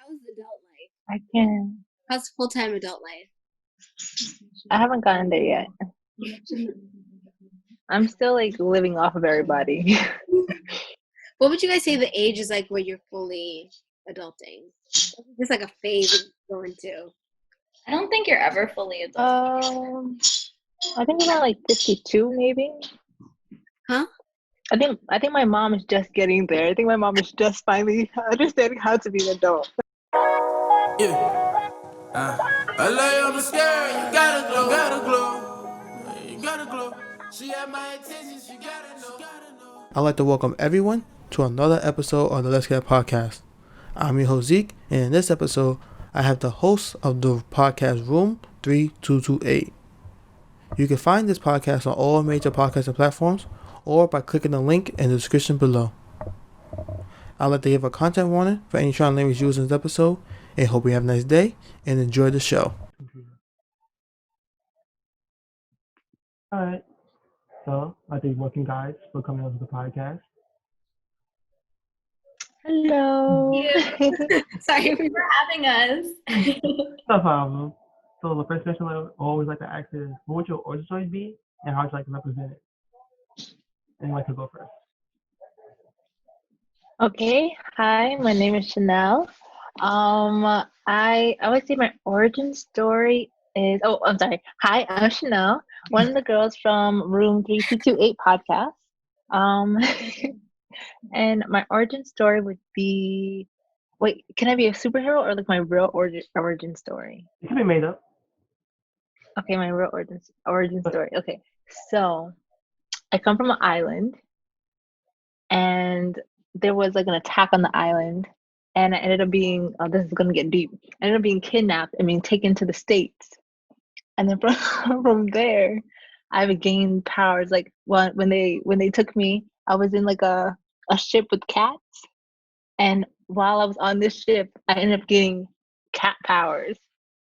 How's adult life? I can. How's full-time adult life? I haven't gotten there yet. I'm still like living off of everybody. What would you guys say the age is like where you're fully adulting? Just like a phase that you go into. I don't think you're ever fully adult. I think about like 52 maybe. Huh? I think my mom is just getting there. I think my mom is just finally understanding how to be an adult. Yeah. I lay on the scare, you gotta glow. You gotta glow. She had my attention, she gotta know. I'd like to welcome everyone to another episode of the Let's Get podcast. I'm your host Zeke, and in this episode, I have the host of the podcast Room 3228. You can find this podcast on all major podcasting platforms or by clicking the link in the description below. I'd like to give a content warning for any strong language used in this episode, and hope you have a nice day and enjoy the show. Alright, so I thank welcome guys for coming over to the podcast. Hello. Sorry for having us. No problem. So the first question I always like to ask is, what would your origin story be, and how would you like to represent it? And you like to go first. Okay. Hi, my name is Chanel. I would say my origin story is. Oh, I'm sorry. Hi, I'm Chanel, one of the girls from Room 3228 podcast. And my origin story would be. Wait, can I be a superhero or like my real origin story? It can be made up. Okay, my real origin story. Okay, so I come from an island, and there was like an attack on the island, and I ended up being. Oh, this is gonna get deep. I ended up being kidnapped and being taken to the States, and then from there, I've gained powers. Like when they took me, I was in like a ship with cats, and while I was on this ship, I ended up getting cat powers,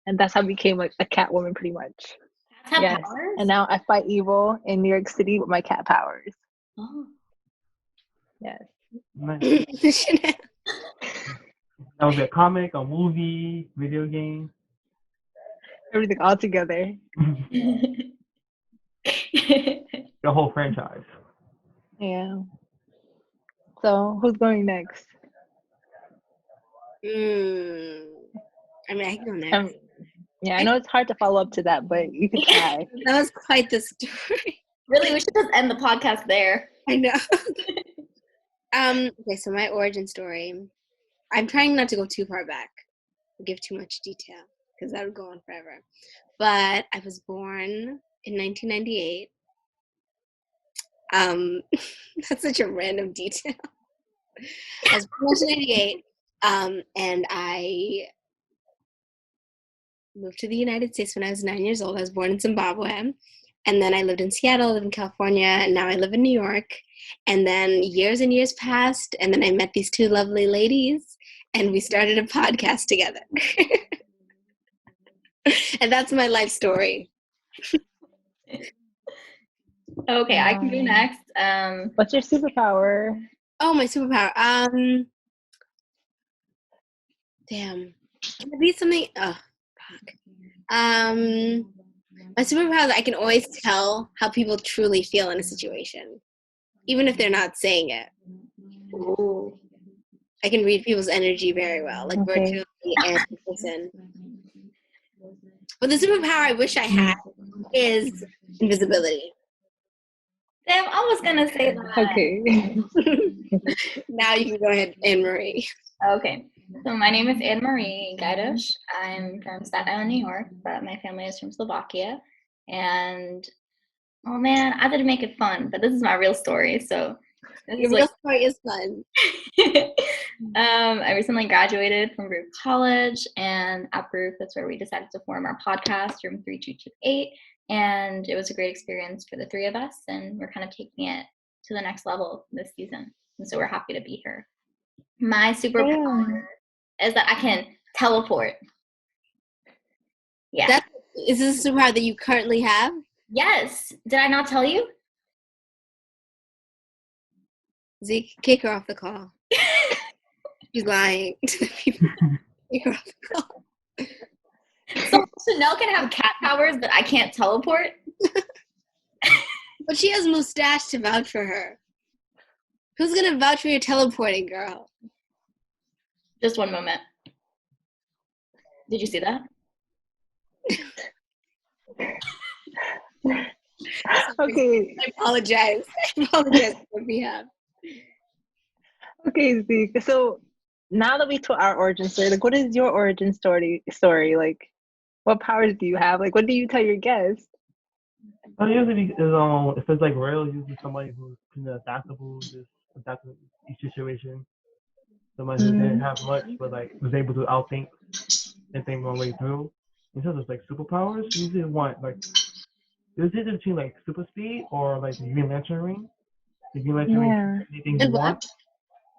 and that's how I became like a cat woman, pretty much. Cats have Yes, powers? and now I fight evil in New York City with my cat powers. Oh. Yes. Chanel. That was a comic, a movie, video game, everything all together. The whole franchise. Yeah. So who's going next? I mean, I can go next. Yeah, I know it's hard to follow up to that, but you can try. That was quite the story. Really, we should just end the podcast there. I know. Okay, so my origin story. I'm trying not to go too far back, give too much detail, because that would go on forever. But I was born in 1998. That's such a random detail. I was born in 1998, and I moved to the United States when I was 9 years old. I was born in Zimbabwe, and then I lived in Seattle, lived in California, and now I live in New York. And then years and years passed, and then I met these two lovely ladies, and we started a podcast together. And that's my life story. Okay, I can go next. What's your superpower? Oh, my superpower. Damn. Can it be something? Oh, fuck. My superpower is I can always tell how people truly feel in a situation, even if they're not saying it. Ooh. I can read people's energy very well, like virtually and in person. But the superpower I wish I had is invisibility. Damn, I was gonna say that. Okay. Now you can go ahead, Annmarie. Okay. So my name is Annmarie Gajdosh. I'm from Staten Island, New York, but my family is from Slovakia. And oh man, I had to make it fun, but this is my real story. So your real story is fun. I recently graduated from Baruch College, and at Baruch, that's where we decided to form our podcast, Room 3228. And it was a great experience for the three of us, and we're kind of taking it to the next level this season. And so we're happy to be here. My superpower is that I can teleport. Yeah. Is this a superpower that you currently have? Yes. Did I not tell you? Zeke, kick her off the call. She's lying to the people. You're welcome. So Chanel can have cat powers, but I can't teleport? But she has mustache to vouch for her. Who's gonna vouch for your teleporting, girl? Just one moment. Did you see that? Okay. I apologize. I apologize on your behalf. Okay, Zeke. So now that we told our origin story, like, what is your origin story? Like, what powers do you have? Like, what do you tell your guests? Usually, if it's like real, usually somebody who's kind of adaptable, just adapt to each situation. Somebody who didn't have much, but like was able to outthink and think my way through. In terms of like superpowers, you usually want like there's either between like super speed or like the Green Lantern ring. The Green Lantern ring can do anything you And what? want.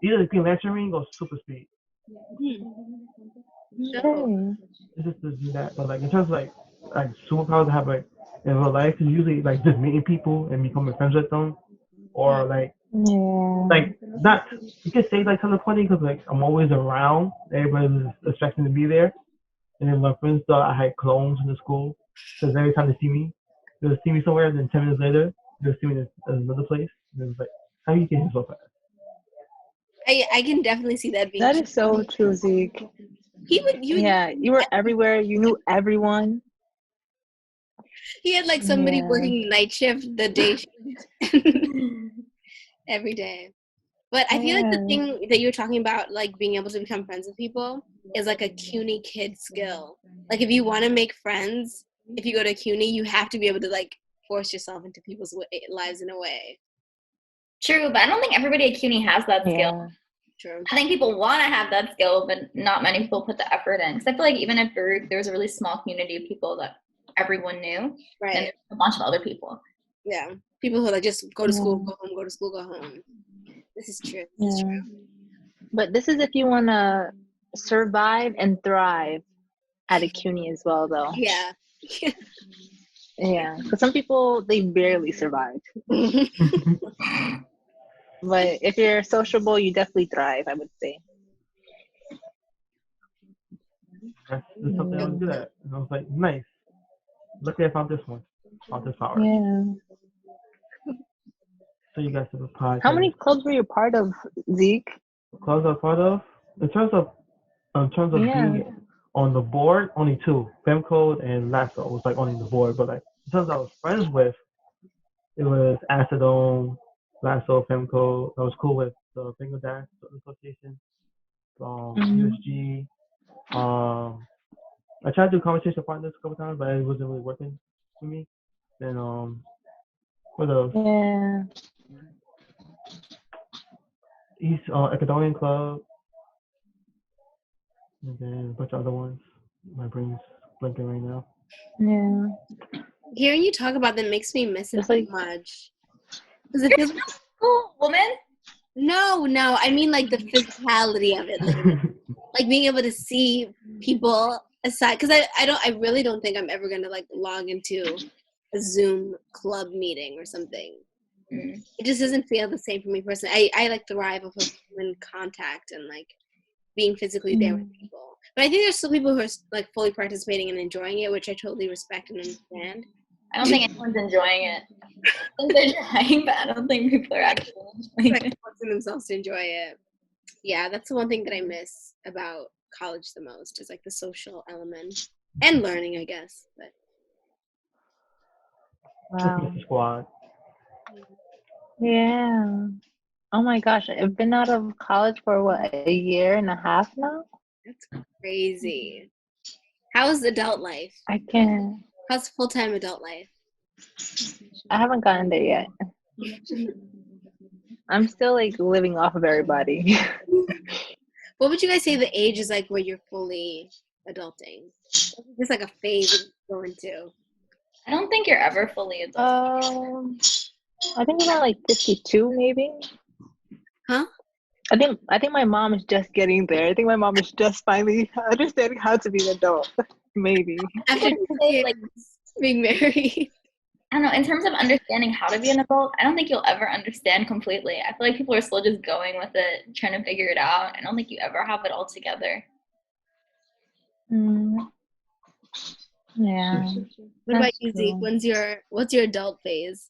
Either the Green Lantern ring or super speed. No. It's just to do that. But like in terms of like superpowers I have like in real life is usually like just meeting people and becoming friends with them. Or like not you can say like teleporting because like I'm always around. Everybody's expecting to be there. And then my friends thought I had clones in the school because every time they see me, they'll see me somewhere, and then 10 minutes later, they'll see me in another place. And it's like, how you get here so fast? I can definitely see that being. That is so true, Zeke. You were everywhere. You knew everyone. He had like somebody working night shift, the day shift, every day. But I feel like the thing that you were talking about, like being able to become friends with people, is like a CUNY kid skill. Like if you want to make friends, if you go to CUNY, you have to be able to like force yourself into people's lives in a way. True, but I don't think everybody at CUNY has that skill. Yeah. True. I think people want to have that skill, but not many people put the effort in. Because I feel like even at Baruch, there was a really small community of people that everyone knew, right? And a bunch of other people. Yeah, people who like just go to school, go home, go to school, go home. This is true. This is true. But this is if you want to survive and thrive at a CUNY as well, though. Yeah. Yeah, because some people, they barely survive. But if you're sociable, you definitely thrive, I would say. That's something I was good at. And I was like, nice. Luckily I found this one. Found this power. Yeah. So you guys have a podcast. How many clubs were you part of, Zeke? Clubs I'm part of? In terms of being on the board, only two. FemCode and Lasso was like only the board. But like in terms of I was friends with, it was Acetone, Lasso, FemCode. I was cool with the Finger Dash Association, USG. I tried to do conversation partners a couple times, but it wasn't really working for me. Then what else? Yeah. East Academian Club, and then a bunch of other ones. My brain's blinking right now. Yeah. Hearing you talk about them makes me miss it so much. Because it feels like cool woman. No, I mean like the physicality of it, like being able to see people aside. Because I really don't think I'm ever gonna like log into a Zoom club meeting or something. It just doesn't feel the same for me personally. I like thrive off of human contact and like being physically there with people. But I think there's still people who are like fully participating and enjoying it, which I totally respect and understand. I don't think anyone's enjoying it. I think they're trying, but I don't think people are actually enjoying it. Forcing themselves to enjoy it. Yeah, that's the one thing that I miss about college the most is like the social element and learning, I guess. But wow. Squad. Yeah. Oh my gosh, I've been out of college for what, a year and a half now? That's crazy. How's adult life? I can't. How's full-time adult life? I haven't gotten there yet. I'm still like living off of everybody. What would you guys say the age is like where you're fully adulting? Just like a phase you go into. I don't think you're ever fully adulting. I think about like 52 maybe. Huh? I think my mom is just getting there. I think my mom is just finally understanding how to be an adult. Maybe. After like being married. I don't know, in terms of understanding how to be an adult, I don't think you'll ever understand completely. I feel like people are still just going with it, trying to figure it out. I don't think you ever have it all together. Mm, yeah. What about you, Zeke? What's your adult phase?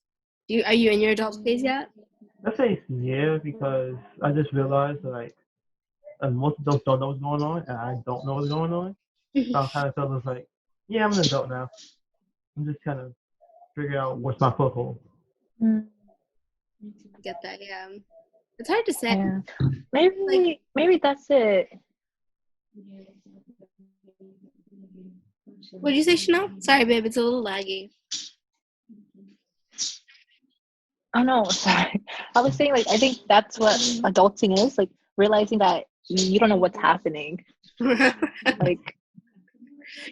Are you in your adult phase yet? I say yeah because I just realized that like most adults don't know what's going on, and I don't know what's going on. So I kind of feel it's like, yeah, I'm an adult now. I'm just kind of figuring out what's my foothold. Mm, Get that? Yeah. It's hard to say. yeah. Like, Maybe that's it. what did you say, Chanel? Sorry, babe. It's a little laggy. Oh no, sorry. I was saying like I think that's what adulting is, like realizing that you don't know what's happening. Like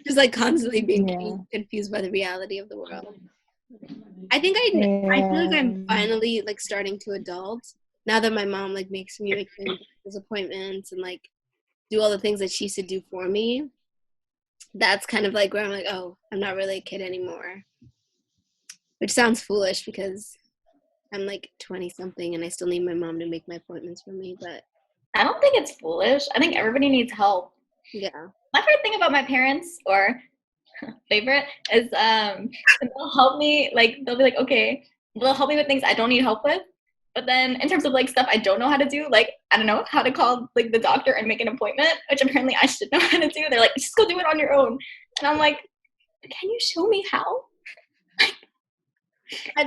Just like constantly being yeah. confused by the reality of the world. I think I feel like I'm finally like starting to adult now that my mom like makes me like those appointments and like do all the things that she used to do for me. That's kind of like where I'm like, oh, I'm not really a kid anymore. Which sounds foolish because I'm like 20 something and I still need my mom to make my appointments for me, but I don't think it's foolish. I think everybody needs help. yeah. My favorite thing about my parents, or favorite, is they'll help me, like they'll be like, okay, they'll help me with things I don't need help with. But then in terms of like stuff I don't know how to do, like I don't know how to call like the doctor and make an appointment, which apparently I should know how to do. They're like, just go do it on your own. And I'm like, can you show me how?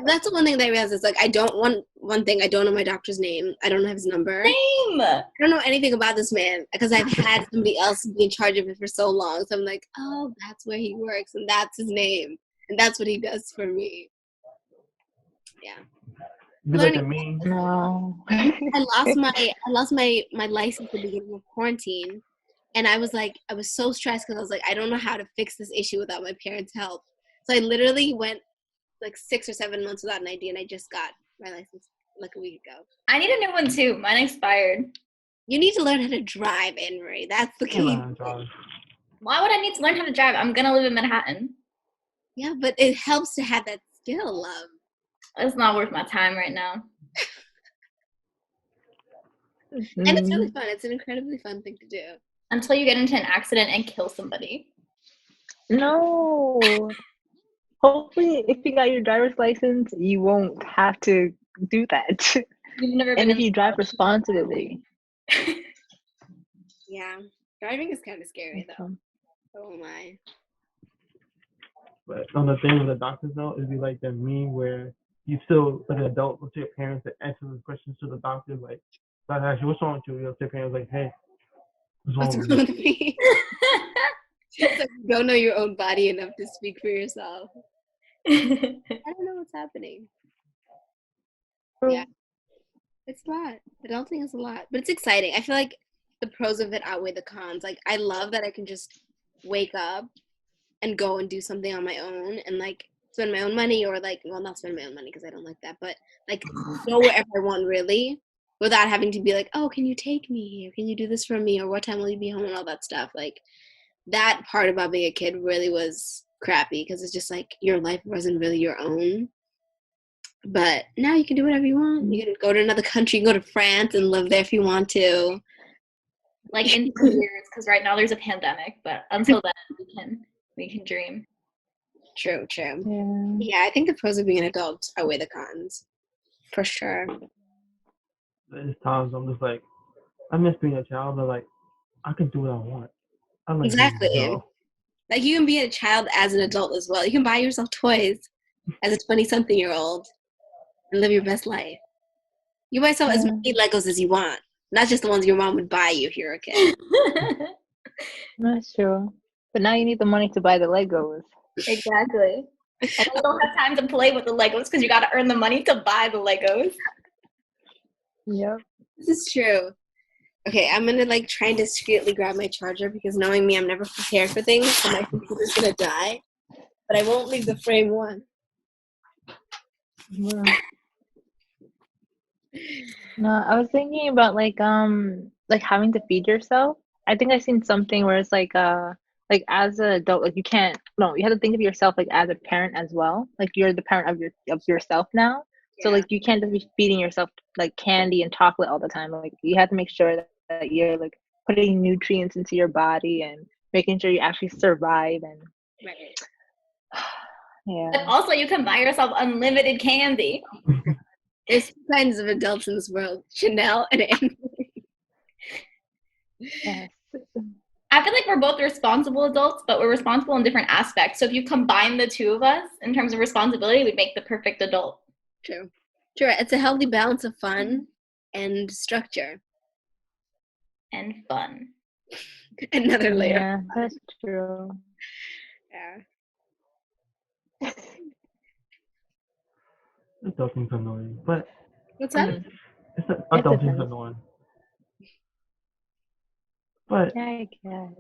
That's the one thing that I realized is like I don't one thing, I don't know my doctor's name. I don't have his number. Same. I don't know anything about this man because I've had somebody else be in charge of it for so long. So I'm like, oh, that's where he works and that's his name. And that's what he does for me. Yeah. Be like a meme. No. I lost my license at the beginning of quarantine. And I was so stressed because I was like, I don't know how to fix this issue without my parents' help. So I literally went like 6 or 7 months without an ID and I just got my license like a week ago. I need a new one too. Mine expired. You need to learn how to drive, Annmarie. That's the key. Why would I need to learn how to drive? I'm gonna live in Manhattan. Yeah, but it helps to have that skill, love. It's not worth my time right now. And it's really fun. It's an incredibly fun thing to do. Until you get into an accident and kill somebody. No. Hopefully, if you got your driver's license, you won't have to do that. You've never and if you drive responsibly. Yeah, driving is kind of scary though. Oh my. But on the thing with the doctors though, it'd be like that meme where you still like an adult with your parents that answer the questions to the doctor, like doctor asks you what's wrong with you, your parents like, hey, what's wrong with me? It's like you don't know your own body enough to speak for yourself. I don't know what's happening. Yeah. It's a lot. Adulting is a lot. But it's exciting. I feel like the pros of it outweigh the cons. Like I love that I can just wake up and go and do something on my own and like spend my own money or like, well, not spend my own money because I don't like that, but like go wherever I want really without having to be like, oh, can you take me? Or can you do this for me? Or what time will you be home? And all that stuff. Like that part about being a kid really was crappy because it's just like your life wasn't really your own. But now you can do whatever you want. You can go to another country, go to France and live there if you want to. Like in 2 years, because right now there's a pandemic, but until then we can dream. True. Yeah, I think the pros of being an adult outweigh the cons. For sure. There's times I'm just like, I miss being a child, but like I can do what I want. Exactly. Like you can be a child as an adult as well. You can buy yourself toys as a 20-something-year-old and live your best life. You buy yourself as many Legos as you want, not just the ones your mom would buy you if you're a kid. That's true. But now you need the money to buy the Legos. Exactly. And you don't have time to play with the Legos because you got to earn the money to buy the Legos. Yep. This is true. Okay, I'm going to like try and discreetly grab my charger because knowing me, I'm never prepared for things, so my computer's going to die. But I won't leave the frame one. No, I was thinking about like having to feed yourself. I think I've seen something where it's like as an adult, like you have to think of yourself like as a parent as well. Like you're the parent of yourself now. Yeah. So like you can't just be feeding yourself like candy and chocolate all the time. Like you have to make sure that you're like putting nutrients into your body and making sure you actually survive and Right. yeah. But also, you can buy yourself unlimited candy. There's two kinds of adults in this world: Chanel and Annmarie. Yes. I feel like we're both responsible adults, but we're responsible in different aspects. So if you combine the two of us in terms of responsibility, we'd make the perfect adult. True. Sure, it's a healthy balance of fun and structure. And fun. Another layer. Yeah, that's true. Yeah. Adulting's annoying, but What's up? adulting's annoying. But Yeah, I guess.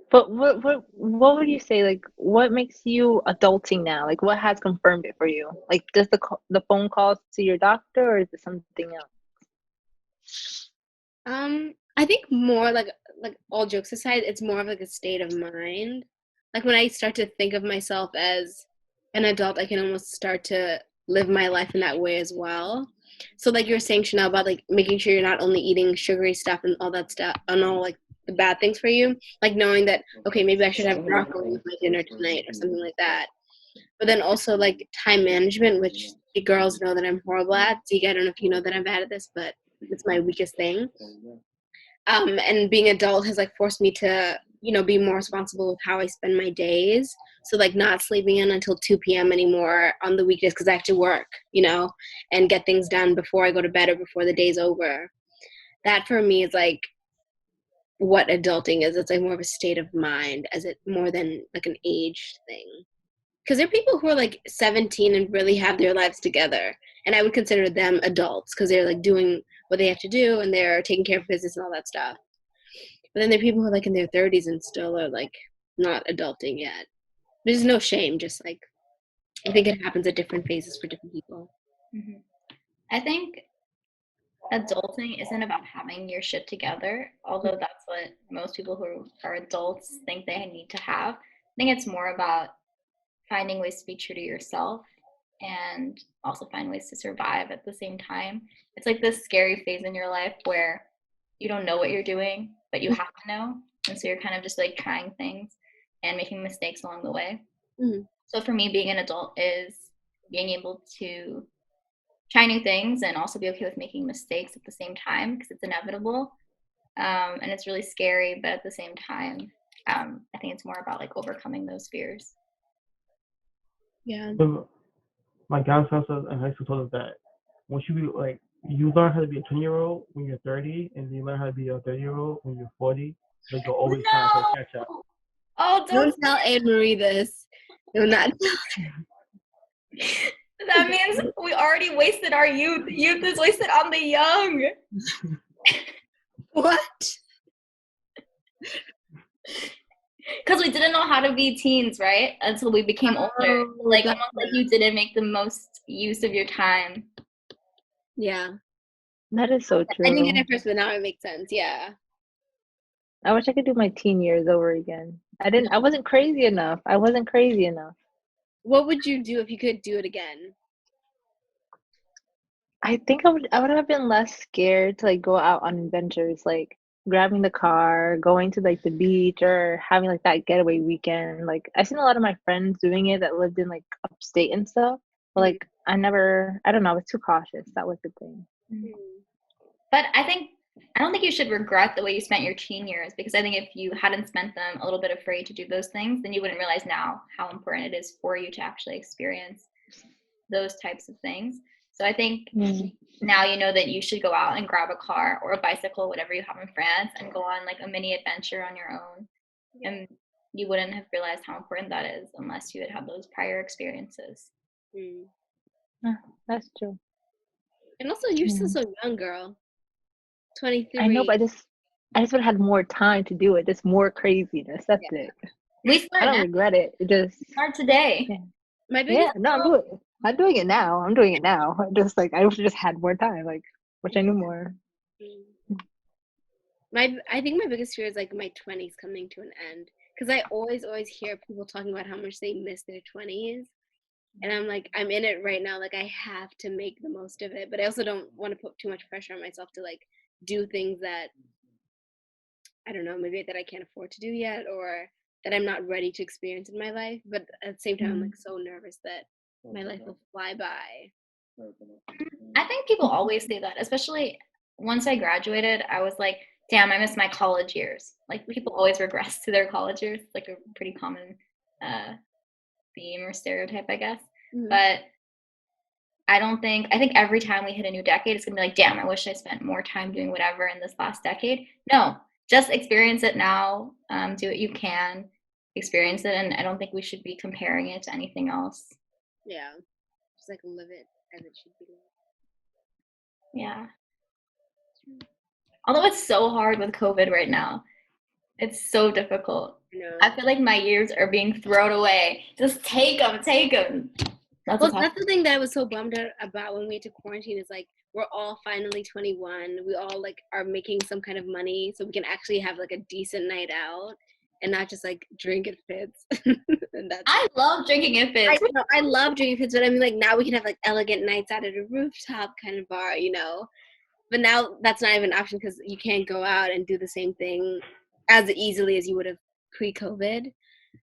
But what would you say? Like, what makes you adulting now? Like, what has confirmed it for you? Like, does the phone calls to your doctor, or is it something else? I think more like all jokes aside, it's more of like a state of mind. Like when I start to think of myself as an adult, I can almost start to live my life in that way as well. So like you were saying, Chanel, about like making sure you're not only eating sugary stuff and all that stuff and all like the bad things for you, like knowing that, okay, maybe I should have broccoli with my dinner tonight or something like that. But then also like time management, which the girls know that I'm horrible at. Zeke, I don't know if you know that I'm bad at this, but it's my weakest thing. And being adult has like forced me to, be more responsible with how I spend my days. So like not sleeping in until 2 p.m. anymore on the weekdays because I have to work, and get things done before I go to bed or before the day's over. That for me is like what adulting is. It's like more of a state of mind as it more than like an age thing. Because there are people who are like 17 and really have their lives together. And I would consider them adults because they're like doing what they have to do and they're taking care of business and all that stuff. But then there are people who are like in their 30s and still are like not adulting yet. There's no shame, just like I think it happens at different phases for different people. Mm-hmm. I think adulting isn't about having your shit together, although that's what most people who are adults think they need to have. I think it's more about finding ways to be true to yourself and also find ways to survive at the same time. It's like this scary phase in your life where you don't know what you're doing, but you have to know. And so you're kind of just like trying things and making mistakes along the way. Mm-hmm. So for me, being an adult is being able to try new things and also be okay with making mistakes at the same time because it's inevitable. And it's really scary, but at the same time, I think it's more about like overcoming those fears. Yeah. My guidance counselor in high school told us that once you you learn how to be a 20-year-old when you're 30, and you learn how to be a 30-year-old when you're 40, like you'll always try to catch up. Oh, don't tell Annmarie this. Do not. That means we already wasted our youth. Youth is wasted on the young. What? Because we didn't know how to be teens, right? Until we became older. Like almost like you didn't make the most use of your time. Yeah. That is so true. I didn't get it first, but now it makes sense. Yeah. I wish I could do my teen years over again. I wasn't crazy enough. What would you do if you could do it again? I think I would have been less scared to like go out on adventures, like grabbing the car, going to like the beach or having like that getaway weekend. Like I've seen a lot of my friends doing it that lived in like upstate and stuff. But like I don't know, I was too cautious. That was the thing. But I don't think you should regret the way you spent your teen years, because I think if you hadn't spent them a little bit afraid to do those things, then you wouldn't realize now how important it is for you to actually experience those types of things. So I think now you know that you should go out and grab a car or a bicycle, whatever you have in France, and go on like a mini adventure on your own. And you wouldn't have realized how important that is unless you had had those prior experiences. That's true. And also, you're still so young, girl. 23. I know, but I just would have had more time to do it. Just more craziness. That's it. I don't regret it. It just start today. I'm doing it now. Just like I wish I just had more time. Like wish I knew more. I think my biggest fear is like my 20s coming to an end, because I always hear people talking about how much they miss their 20s, and I'm like, I'm in it right now. Like I have to make the most of it, but I also don't want to put too much pressure on myself to like do things that I don't know, maybe that I can't afford to do yet, or that I'm not ready to experience in my life. But at the same time, I'm like so nervous that my life will fly by. I think people always say that, especially once I graduated, I was like, damn, I miss my college years. Like people always regress to their college years. It's like a pretty common theme or stereotype, I guess. But I think every time we hit a new decade, it's gonna be like, damn, I wish I spent more time doing whatever in this last decade. No, just experience it now. Do what you can, experience it, and I don't think we should be comparing it to anything else. Yeah, just like live it as it should be lived. Yeah. Although it's so hard with COVID right now. It's so difficult. I feel like my years are being thrown away. Just take them. That's the thing that I was so bummed about when we had to quarantine is like we're all finally 21. We all like are making some kind of money so we can actually have like a decent night out and not just like drink at Fitz. I love drinking at Fitz. I love drinking Fitz, but I mean like now we can have like elegant nights out at a rooftop kind of bar, you know. But now that's not even an option because you can't go out and do the same thing as easily as you would have pre-COVID.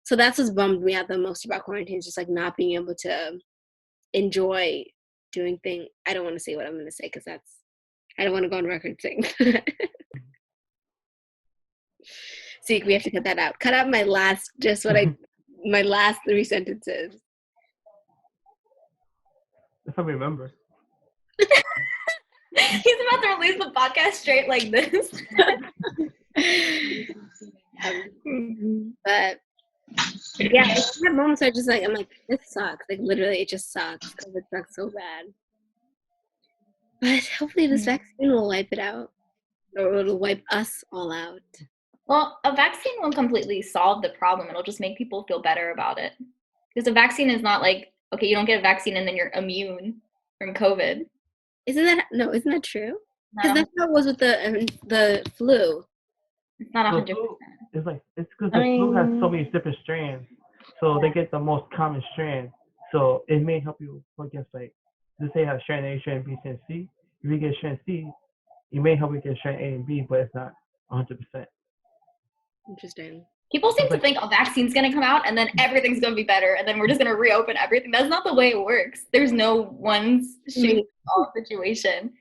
So that's what's bummed me out the most about quarantine, is just like not being able to enjoy doing things. I don't want to say what I'm going to say because I don't want to go on record saying. Zeke, we have to cut that out. Cut out my last 3 sentences. If I remember. He's about to release the podcast straight like this. But yeah, I have moments where I'm like, this sucks. Like literally, it just sucks. COVID sucks so bad. But hopefully, this vaccine will wipe it out, or it'll wipe us all out. Well, a vaccine won't completely solve the problem. It'll just make people feel better about it. Because a vaccine is not like, okay, you don't get a vaccine and then you're immune from COVID. Isn't that true? Because that's how it was with the flu. It's not 100%. It's because the flu has so many different strands, so they get the most common strand. So it may help you against like, let's say you have strand A, strand B, strand C. If you get strand C, it may help you get strand A and B, but it's not 100%. Interesting. People seem to think a vaccine's going to come out and then everything's going to be better and then we're just going to reopen everything. That's not the way it works. There's no one shape all situation.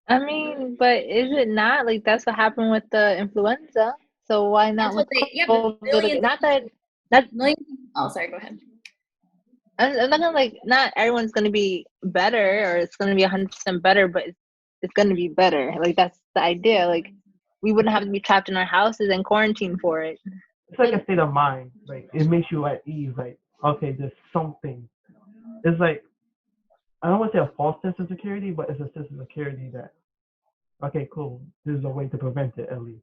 I mean, but is it not? Like, that's what happened with the influenza. So why not with COVID? Oh, sorry, go ahead. I'm not gonna not everyone's gonna be better or it's gonna be 100% better, but it's gonna be better. Like, that's the idea. Like, we wouldn't have to be trapped in our houses and quarantine for it. It's like a state of mind. Like, it makes you at ease. Like, okay, there's something. It's like, I don't want to say a false sense of security, but it's a sense of security that, okay, cool, there's a way to prevent it at least.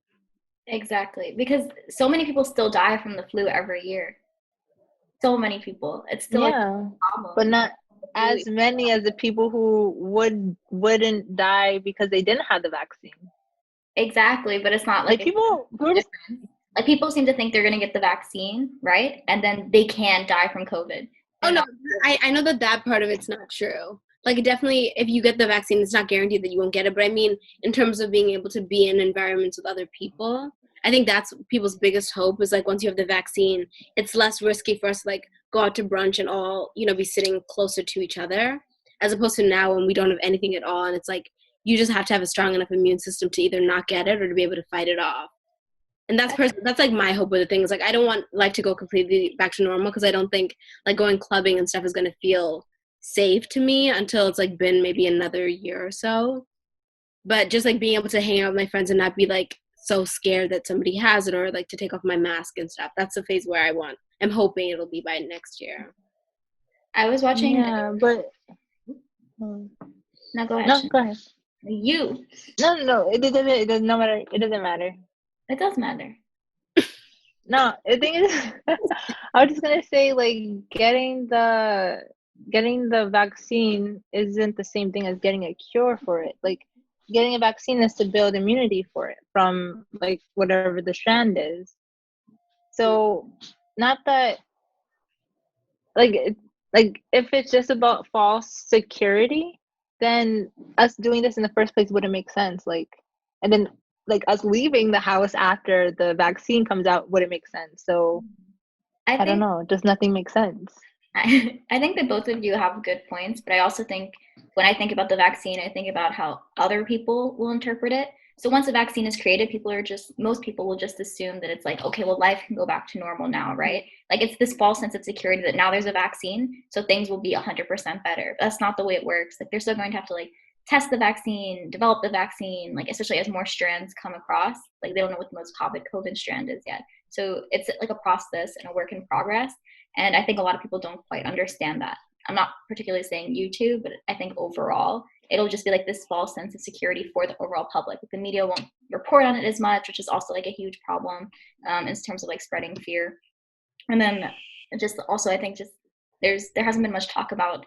Exactly, because so many people still die from the flu every year. So many people. It's still a problem. But not as many as the people who wouldn't die because they didn't have the vaccine. Exactly, but it's not like people like people seem to think they're gonna get the vaccine, right? And then they can die from COVID. Oh no, I know that part of it's not true. Like, definitely, if you get the vaccine, it's not guaranteed that you won't get it. But I mean, in terms of being able to be in environments with other people, I think that's people's biggest hope is like once you have the vaccine, it's less risky for us to like go out to brunch and all, you know, be sitting closer to each other, as opposed to now when we don't have anything at all. And it's like, you just have to have a strong enough immune system to either not get it or to be able to fight it off. And that's like my hope with the thing is like, I don't want life to go completely back to normal because I don't think like going clubbing and stuff is going to feel safe to me until it's like been maybe another year or so. But just like being able to hang out with my friends and not be like so scared that somebody has it or like to take off my mask and stuff. That's the phase where I'm hoping it'll be by next year. I was watching. Yeah, but no, go ahead. No, go ahead. You. No. It doesn't matter. It doesn't matter. It does matter. No, the thing is, I was just gonna say like getting the vaccine isn't the same thing as getting a cure for it. Like, getting a vaccine is to build immunity for it from like whatever the strand is. So not that like if it's just about false security, then us doing this in the first place wouldn't make sense. Like, and then like us leaving the house after the vaccine comes out wouldn't make sense. So I don't know, just nothing makes sense. I think that both of you have good points, but I also think when I think about the vaccine, I think about how other people will interpret it. So once a vaccine is created, most people will just assume that it's like, okay, well, life can go back to normal now, right? Like it's this false sense of security that now there's a vaccine, so things will be 100% better. But that's not the way it works. Like they're still going to have to like test the vaccine, develop the vaccine, like especially as more strands come across. Like they don't know what the most COVID strand is yet. So it's like a process and a work in progress. And I think a lot of people don't quite understand that. I'm not particularly saying you two, but I think overall, it'll just be like this false sense of security for the overall public. Like the media won't report on it as much, which is also like a huge problem in terms of like spreading fear. And then just also, I think just there hasn't been much talk about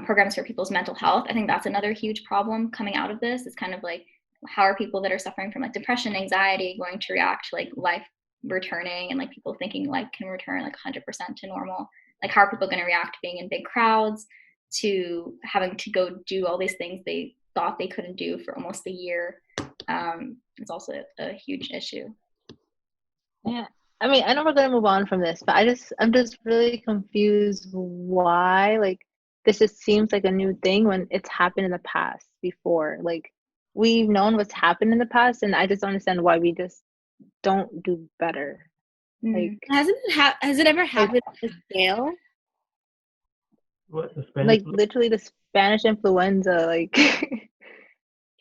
programs for people's mental health. I think that's another huge problem coming out of this. It's kind of like, how are people that are suffering from like depression, anxiety going to react to like life returning and like people thinking life can return like 100% to normal? Like how are people going to react to being in big crowds, to having to go do all these things they thought they couldn't do for almost a year? It's also a huge issue. Yeah. I mean, I know we're gonna move on from this, but I'm just really confused why like this just seems like a new thing when it's happened in the past before. Like we've known what's happened in the past, and I just don't understand why we just don't do better. Like has it ever happened on this scale? What, the Spanish like flu? literally the Spanish influenza, like.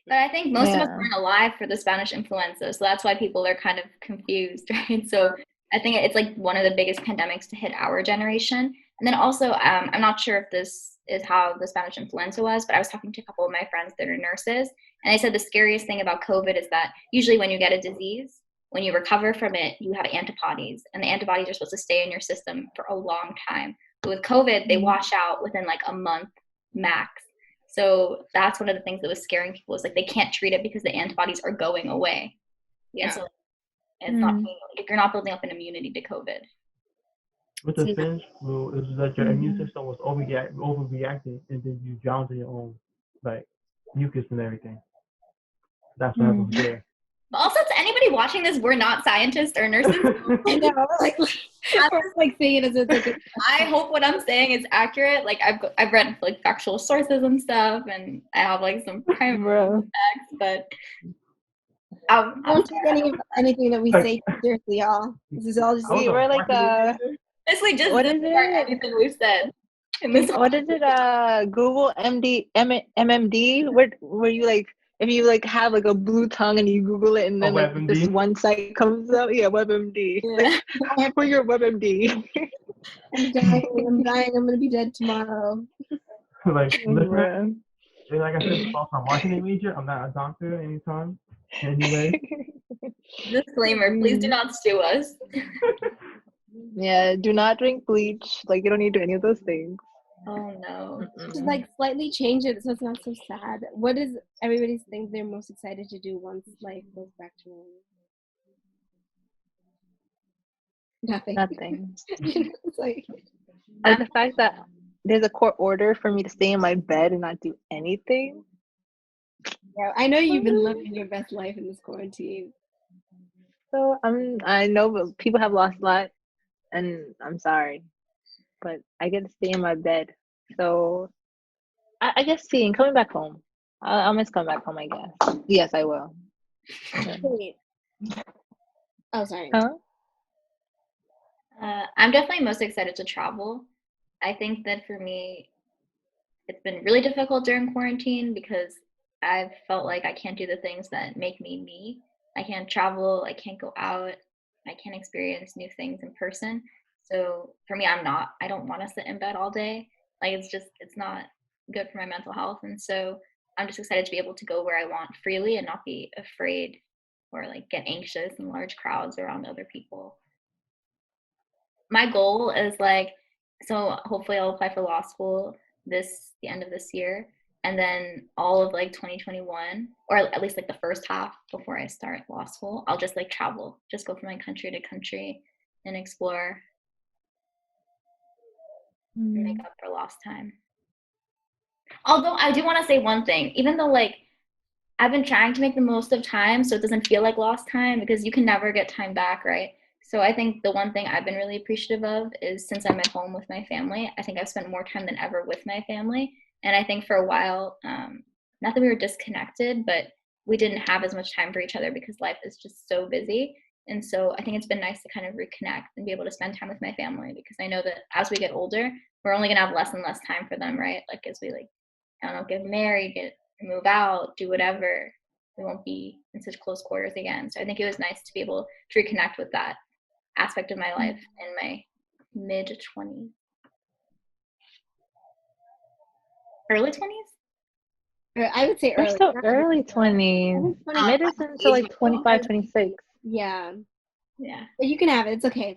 But I think most of us weren't alive for the Spanish influenza, so that's why people are kind of confused, right? So I think it's like one of the biggest pandemics to hit our generation. And then also, I'm not sure if this is how the Spanish influenza was, but I was talking to a couple of my friends that are nurses, and they said the scariest thing about COVID is that usually when you get a disease, when you recover from it, you have antibodies, and the antibodies are supposed to stay in your system for a long time. But with COVID, they wash out within like a month max. So that's one of the things that was scaring people, is like they can't treat it because the antibodies are going away. Yeah. And so it's not, you're not building up an immunity to COVID. With the Spanish flu, it was that your immune system was overreacting, and then you drowned in your own like mucus and everything. That's what happened there. But also, to anybody watching this, we're not scientists or nurses. I know, like saying it as it's like. I hope what I'm saying is accurate. Like I've read like factual sources and stuff, and I have like some primary facts, but don't take anything that we say seriously, y'all. This is all just we're like basically just what is it? Anything we've said. In this what is it? Google MMD. Where you like, if you like have like a blue tongue and you Google it and then like this one site comes up, WebMD. Yeah. Like, for your WebMD. I'm dying. I'm gonna be dead tomorrow. Like, listen, like I said, I'm a marketing major. I'm not a doctor anytime. Anyway. Disclaimer: please do not sue us. Yeah, do not drink bleach. Like you don't need to do any of those things. Oh no. Just like slightly change it so it's not so sad. What is everybody's thing they're most excited to do once life goes back to normal? Nothing. It's like the fact that there's a court order for me to stay in my bed and not do anything. Yeah, I know you've been living your best life in this quarantine. So I know people have lost a lot, and I'm sorry, but I get to stay in my bed. So I guess coming back home. I'll miss coming back home, I guess. Yes, I will. Wait. Oh, sorry. Huh? I'm definitely most excited to travel. I think that for me, it's been really difficult during quarantine because I've felt like I can't do the things that make me me. I can't travel, I can't go out, I can't experience new things in person. So for me, I don't want to sit in bed all day. Like it's not good for my mental health. And so I'm just excited to be able to go where I want freely and not be afraid or like get anxious in large crowds around other people. My goal is like, so hopefully I'll apply for law school the end of this year, and then all of like 2021, or at least like the first half before I start law school, I'll just like travel, just go from like country to country and explore, and make up for lost time. Although I do want to say one thing, even though like I've been trying to make the most of time so it doesn't feel like lost time, because you can never get time back, right? So I think the one thing I've been really appreciative of is, since I'm at home with my family, I think I've spent more time than ever with my family. And I think for a while, not that we were disconnected, but we didn't have as much time for each other because life is just so busy. And so I think it's been nice to kind of reconnect and be able to spend time with my family, because I know that as we get older, we're only gonna have less and less time for them, right? Like as we I don't know, get married, move out, do whatever, we won't be in such close quarters again. So I think it was nice to be able to reconnect with that aspect of my life in my mid-20s. Early 20s? I would say We're early. still early 20s. Mid is until like 25, 26. Yeah. Yeah. But you can have it. It's okay.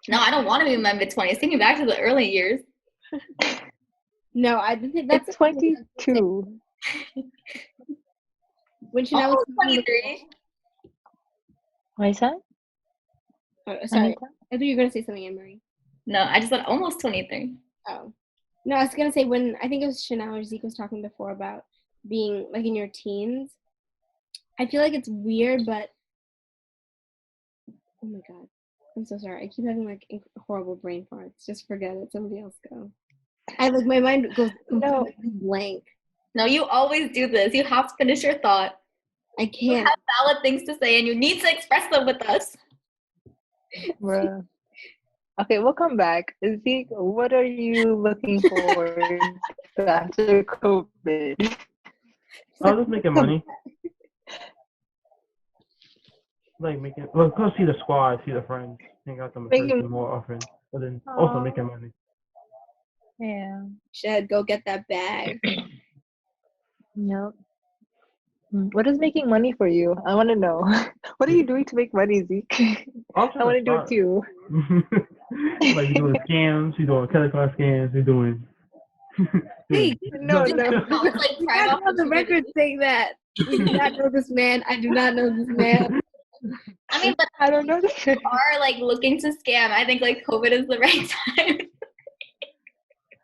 No, I don't want to be in my mid-20s. Take me back to the early years. No, I think that's It's 22. When Chanel was 23. What is that? Oh, sorry. Anita? I thought you were gonna say something, Annmarie. No, I just said almost 23. Oh. No, I was gonna say, when I think it was Chanel or Zeke was talking before about being like in your teens. I feel like it's weird, but oh my god, I'm so sorry. I keep having like horrible brain farts. Just forget it. Somebody else go. My mind goes completely blank. No, you always do this. You have to finish your thought. I You can't. have valid things to say, and you need to express them with us. Bruh. Okay, we'll come back. Zeke, what are you looking forward to after COVID? I was just making money. Go see the squad, see the friends, hang out with them in person more often, but then also making money. Yeah. Should go get that bag. Nope. What is making money for you? I want to know. What are you doing to make money, Zeke? I want to do it too. Like you're doing scams, you're doing credit card scams, you're doing. Hey, no. It's like We got on the record saying that. We do not know this man. I do not know this man. I mean, but I don't know. If you are like looking to scam, I think like COVID is the right time.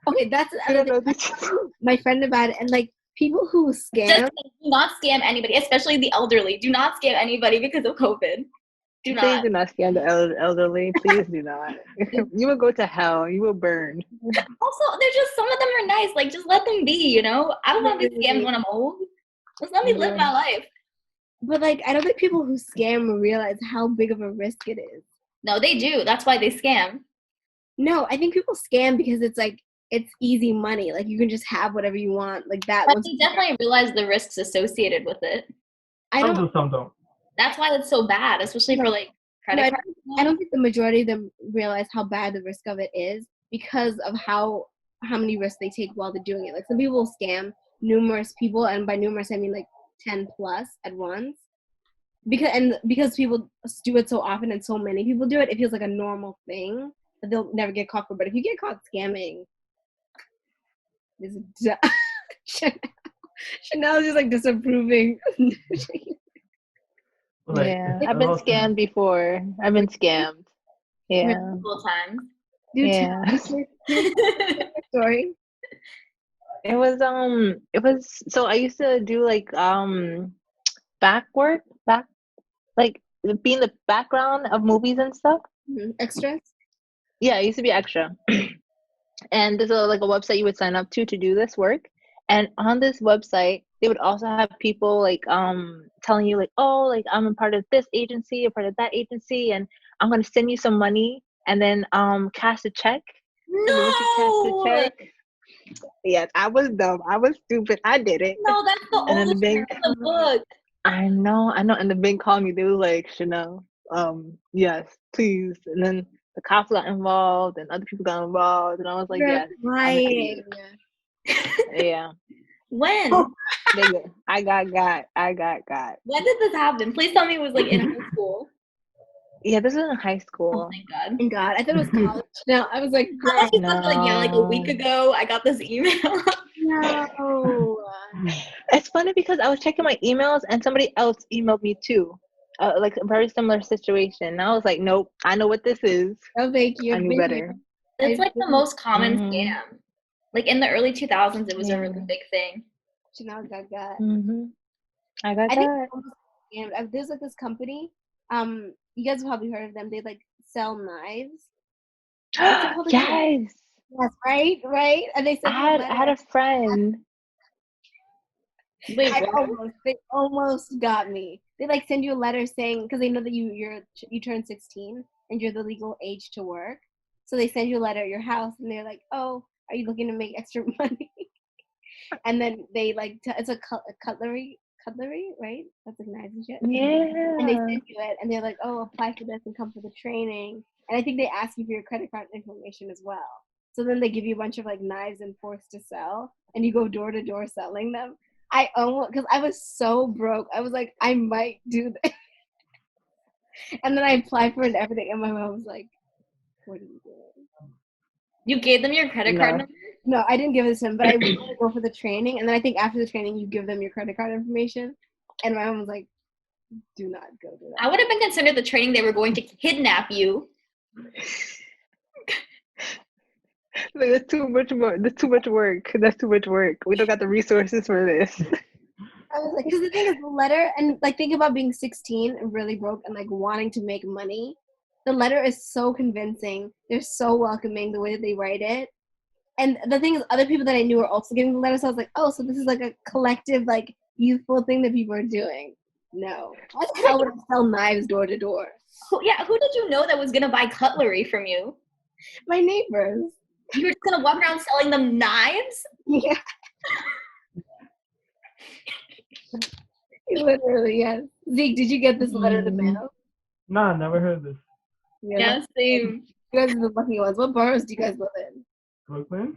Okay, that's I don't know this. My friend about it, and like people who scam. Just do not scam anybody, especially the elderly. Do not scam anybody because of COVID. Do not. Please do not scam the elderly. Please do not. You will go to hell. You will burn. Also, there's just some of them are nice. Like, just let them be, you know? I don't want to be scammed when I'm old. Just let me live my life. But like, I don't think people who scam realize how big of a risk it is. No, they do. That's why they scam. No, I think people scam because it's like, it's easy money. Like, you can just have whatever you want. Like that. But they definitely realize the risks associated with it. Some don't. That's why it's so bad, especially for like credit cards. I don't think the majority of them realize how bad the risk of it is because of how many risks they take while they're doing it. Like, some people will scam numerous people, and by numerous I mean like 10 plus at once. Because people do it so often and so many people do it, it feels like a normal thing that they'll never get caught for. But if you get caught scamming, Chanel is just like disapproving. Yeah, I've been scammed before. I've been scammed. Yeah. Multiple times. Yeah. Story. It was so I used to do like back like being the background of movies and stuff. Extras? Yeah, I used to be extra. And there's like a website you would sign up to do this work. And on this website, they would also have people like telling you like, oh, like I'm a part of this agency, a part of that agency, and I'm gonna send you some money and then cash a check. No. Yes, I was dumb. I was stupid. I did it. No, that's the oldest part of the book. I know. And the bank called me. They were like, Chanel, yes, please. And then the cops got involved and other people got involved, and I was like, yes. Lying. Yeah. When? I got got. When did this happen? Please tell me it was like in high school. Yeah, this was in high school. Oh, thank God. Thank God. I thought it was college. No, I was like, girl. No. Like a week ago, I got this email. No. It's funny because I was checking my emails and somebody else emailed me too. Like a very similar situation. And I was like, nope, I know what this is. Oh, thank you. I knew better. It's like the most common scam. Like in the early 2000s, it was a really big thing. Chanel got that. I got I think that. there's like this company. You guys have probably heard of them. They like sell knives. What's it called again? Yes. Yes, right. And they send you a I had letter. a friend. Wait, what? They almost got me. They like send you a letter saying, because they know that you turn 16 and you're the legal age to work. So they send you a letter at your house and they're like, oh, are you looking to make extra money? And then they like it's a cutlery, right? That's like knives and shit. And they Yeah. send you it and they're like, oh, apply for this and come for the training. And I think they ask you for your credit card information as well. So then they give you a bunch of like knives and forks to sell and you go door to door selling them. I almost, because I was so broke, I was like, I might do this. And then I applied for it and everything, and my mom was like, what are you doing? You gave them your credit card number? No, I didn't give it to him, but I wanted to go for the training. And then I think after the training, you give them your credit card information. And my mom was like, do not go do that. I would have been concerned at the training they were going to kidnap you. Like, that's too much more. That's too much work. That's too much work. We don't got the resources for this. I was like, because the thing is, the letter, and like think about being 16 and really broke and like wanting to make money. The letter is so convincing. They're so welcoming the way that they write it. And the thing is, other people that I knew were also getting the letter. So I was like, oh, so this is like a collective, like youthful thing that people are doing. No, why the hell would I sell knives door to door? Who did you know that was gonna buy cutlery from you? My neighbors. You were just gonna walk around selling them knives? Yeah. Literally, yes. Zeke, did you get this letter in the mail? Nah, never heard of this. Yeah, same. You guys are the lucky ones. What boroughs do you guys live in? Brooklyn?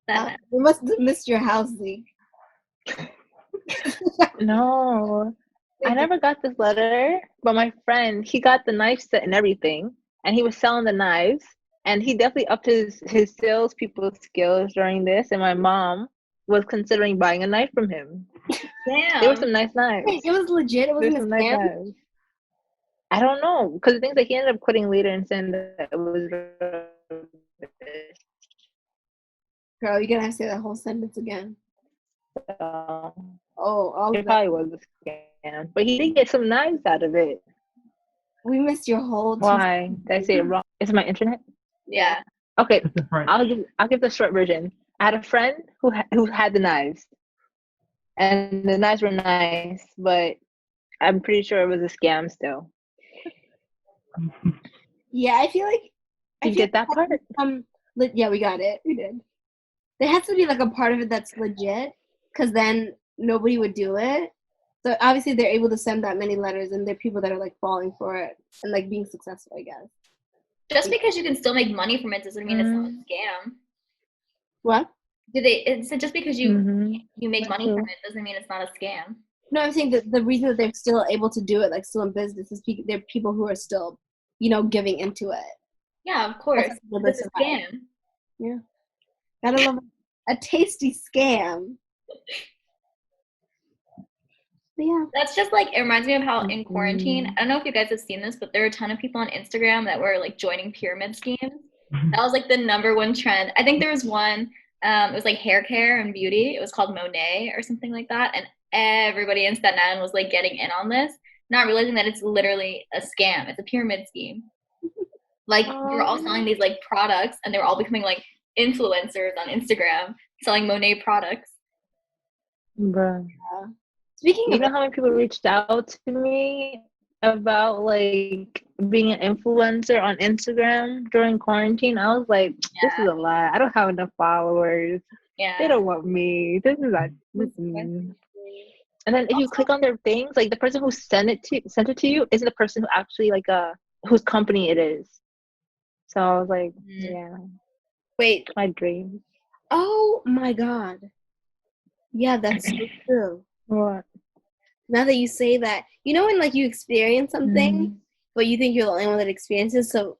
You must have missed your house, Zeke. No, I never got this letter, but my friend, he got the knife set and everything, and he was selling the knives, and he definitely upped his salespeople skills during this, and my mom was considering buying a knife from him. Damn. There were some nice knives. Wait, it was legit? It wasn't a Nice scam? knives. I don't know, because the things that he ended up quitting later and saying that it was Girl, you're gonna have to say that whole sentence again. All it probably was a scam, but he did get some knives out of it. We missed your whole. Why did I say it wrong? Is it my internet? Yeah. Okay, I'll give the short version. I had a friend who had the knives, and the knives were nice, but I'm pretty sure it was a scam still. Yeah, I feel like. Did you get that part? Yeah, we got it. We did. There has to be like a part of it that's legit, because then nobody would do it. So obviously they're able to send that many letters, and there are people that are like falling for it and like being successful, I guess. Just because you can still make money from it doesn't mean it's not a scam. What? It's just because you make money true. from it doesn't mean it's not a scam. No, I'm saying that the reason that they're still able to do it, like still in business, is they're people who are still, giving into it. Yeah, of course. It's a scam. Yeah. Gotta love a tasty scam. But yeah. That's just like, it reminds me of how in quarantine, I don't know if you guys have seen this, but there are a ton of people on Instagram that were like joining pyramid schemes. That was like the #1 trend. I think there was one, it was like hair care and beauty. It was called Monet or something like that. And everybody in Staten Island was like getting in on this, not realizing that it's literally a scam. It's a pyramid scheme. Like they were all selling these like products, and they were all becoming like influencers on Instagram selling Monet products. Bruh. Yeah. Speaking you of know how many people reached out to me about like being an influencer on Instagram during quarantine? I was like, this is a lie. I don't have enough followers. Yeah. They don't want me. This is not. And then if you click on their things, like the person who sent it to you isn't the person who actually like whose company it is. So I was like, yeah. Wait. My dream. Oh my God. Yeah, that's so true. What? Now that you say that, when like you experience something, but you think you're the only one that experiences, so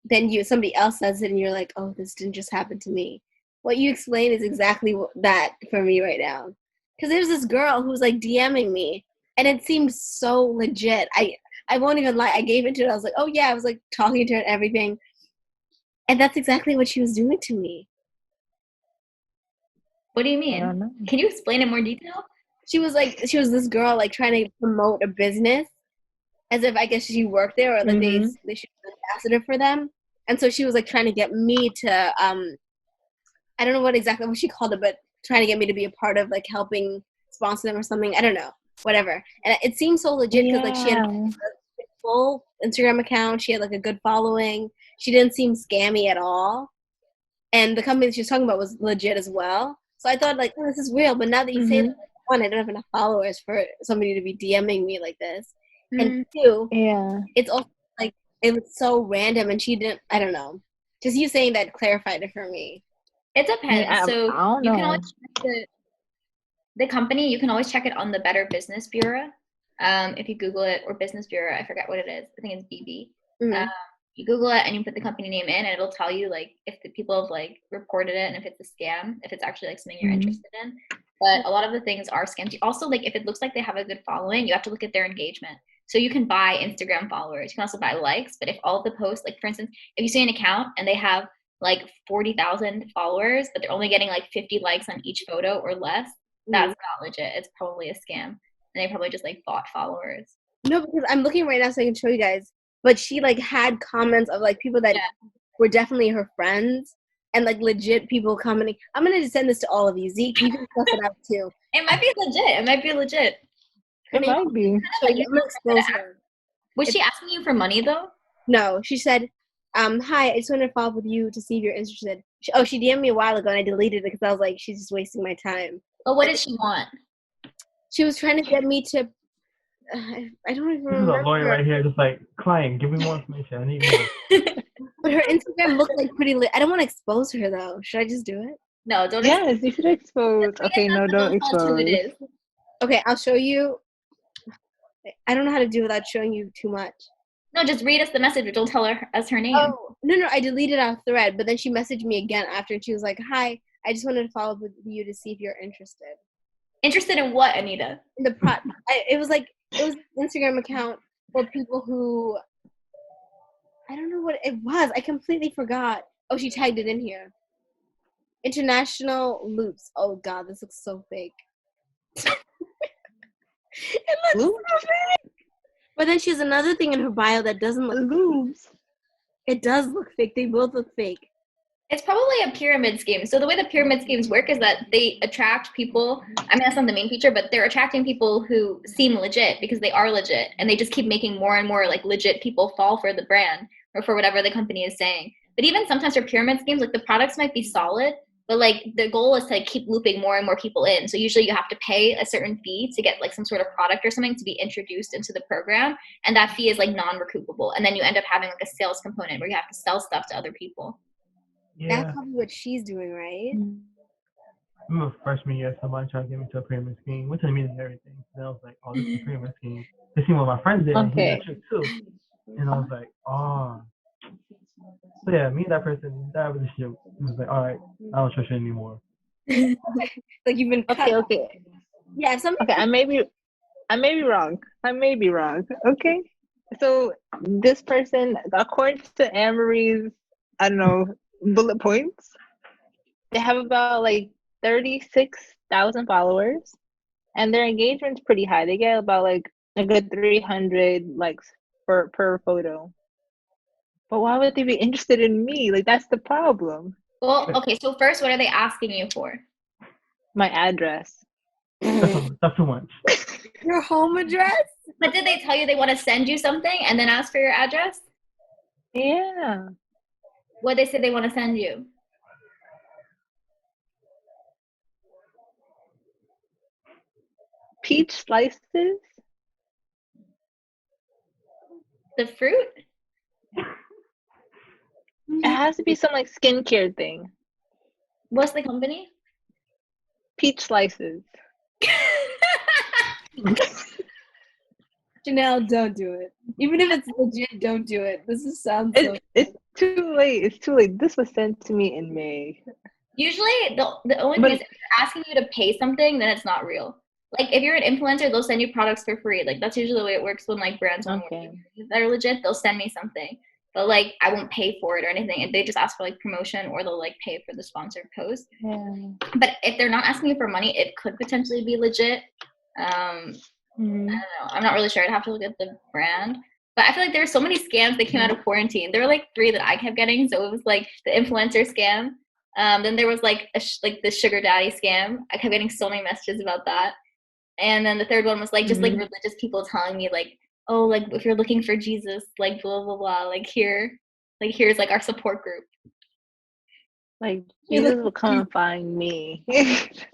then somebody else says it and you're like, oh, this didn't just happen to me. What you explain is exactly that for me right now. Because there's this girl who's like DMing me, and it seemed so legit. I won't even lie. I gave into it. I was like, oh yeah, I was like talking to her and everything. And that's exactly what she was doing to me. What do you mean? Can you explain in more detail? she was this girl like trying to promote a business as if I guess she worked there or like they should be an ambassador for them. And so she was like trying to get me to I don't know what she called it, but trying to get me to be a part of like helping sponsor them or something. I don't know, whatever. And it seemed so legit because like she had a full Instagram account. She had like a good following. She didn't seem scammy at all. And the company that she was talking about was legit as well. So I thought like, oh, this is real. But now that you say that, one, I don't have enough followers for somebody to be DMing me like this. And two, it's also like it was so random and she didn't, I don't know. Just you saying that clarified it for me. It depends. So you can always check the company, you can always check it on the Better Business Bureau. If you Google it, or Business Bureau, I forget what it is. I think it's BB. You Google it and you put the company name in, and it'll tell you like if the people have like reported it and if it's a scam, if it's actually like something you're interested in. But a lot of the things are scams. You also, like, if it looks like they have a good following, you have to look at their engagement. So you can buy Instagram followers. You can also buy likes. But if all of the posts, like for instance, if you see an account and they have like 40,000 followers, but they're only getting like 50 likes on each photo or less, that's not legit. It's probably a scam. And they probably just like bought followers. No, because I'm looking right now so I can show you guys. But she like had comments of like people that were definitely her friends and like legit people commenting. I'm gonna send this to all of you. Zeke, you can suss it out too. It might be legit. It might be legit. It might be. I'm gonna expose her. Was she asking you for money though? No, she said, hi, I just wanted to follow up with you to see if you're interested. She DM'd me a while ago and I deleted it because I was like, she's just wasting my time. But what did she want? She was trying to get me to, I don't even remember. This is a lawyer right here, just like, client, give me more information. I need more. But her Instagram looked like pretty lit. I don't want to expose her though. Should I just do it? No, don't. Yes, you should expose. Okay, no, don't expose. Who it is. Okay, I'll show you. I don't know how to do it without showing you too much. No, just read us the message, but don't tell us her name. Oh, no, I deleted our thread, but then she messaged me again after, and she was like, hi, I just wanted to follow up with you to see if you're interested. Interested in what, Anita? In the it was an Instagram account for people who, I don't know what it was. I completely forgot. Oh, she tagged it in here. International loops. Oh, God, this looks so fake. It looks so fake. But then she has another thing in her bio that doesn't look loops. It does look fake. They both look fake. It's probably a pyramid scheme. So the way the pyramid schemes work is that they attract people. I mean, that's not the main feature, but they're attracting people who seem legit because they are legit. And they just keep making more and more like legit people fall for the brand or for whatever the company is saying. But even sometimes for pyramid schemes, like the products might be solid, but like the goal is to like keep looping more and more people in. So usually you have to pay a certain fee to get like some sort of product or something to be introduced into the program. And that fee is like non-recoupable. And then you end up having like a sales component where you have to sell stuff to other people. Yeah. That's probably what she's doing, right? I'm a freshman year, somebody tried to get me to a pyramid scheme, went to the meeting and everything. And I was like, oh, this is a pyramid scheme. They seen what my friends did, and he did a trick too. And I was like, oh. So yeah, me and that person, that relationship was like, all right, I don't trust you anymore. Like you've been okay. Yeah, okay, I may be wrong. Okay. So this person, according to Annmarie's, I don't know, bullet points, they have about like 36,000 followers, and their engagement's pretty high. They get about like a good 300 likes per photo. But why would they be interested in me? Like, that's the problem. Well, okay, so first, what are they asking you for? My address. That's too much. Your home address? But did they tell you they want to send you something and then ask for your address? Yeah. What they say they want to send you? Peach slices? The fruit? It has to be some like skincare thing. What's the company? Peach slices. Janelle, don't do it. Even if it's legit, don't do it. This sounds it's too late. It's too late. This was sent to me in May. Usually, the only thing is if they're asking you to pay something, then it's not real. Like, if you're an influencer, they'll send you products for free. Like, that's usually the way it works when, like, brands want to work. If they're legit, they'll send me something. But, like, I won't pay for it or anything. If they just ask for, like, promotion or they'll, like, pay for the sponsored post. Yeah. But if they're not asking you for money, it could potentially be legit. I don't know. I'm not really sure. I'd have to look at the brand. But I feel like there were so many scams that came out of quarantine. There were like 3 that I kept getting. So it was like the influencer scam. Then there was like like the sugar daddy scam. I kept getting so many messages about that. And then the third one was like just like religious people telling me like, oh, like if you're looking for Jesus, like blah blah blah, like here's like our support group. Like Jesus will come and find me. That's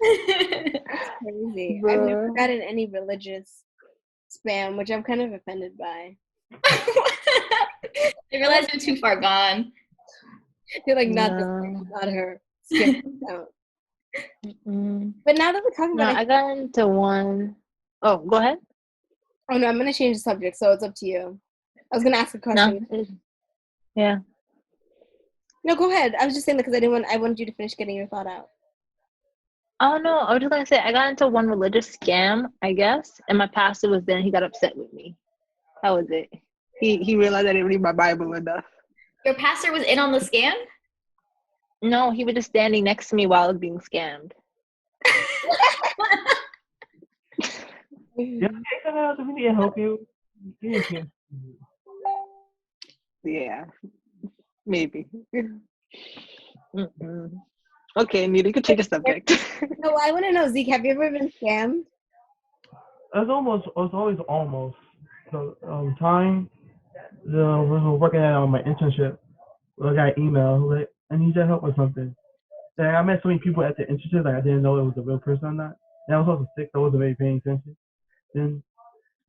crazy. I've never gotten any religious spam, which I'm kind of offended by. I realized you're too far gone. You're like, not this person, not her. Skip out. But now that we're talking about it, I got into one. Oh, go ahead. Oh no, I'm gonna change the subject, so it's up to you. I was gonna ask a question. No. Yeah. No, go ahead. I was just saying that because I wanted you to finish getting your thought out. Oh no, I was just gonna say I got into one religious scam, I guess, and my pastor was there and he got upset with me. That was it. He realized I didn't read my Bible enough. Your pastor was in on the scam? No, he was just standing next to me while I was being scammed. Yeah, we need to help you. Yeah, maybe. Okay, Anita, you can change the subject. No, I want to know, Zeke, have you ever been scammed? It's always almost. So time, when I was working at my internship, I got an email like, I need your help with something. And I met so many people at the internship, like I didn't know it was a real person or not. And I was also sick, so I wasn't really paying attention. Then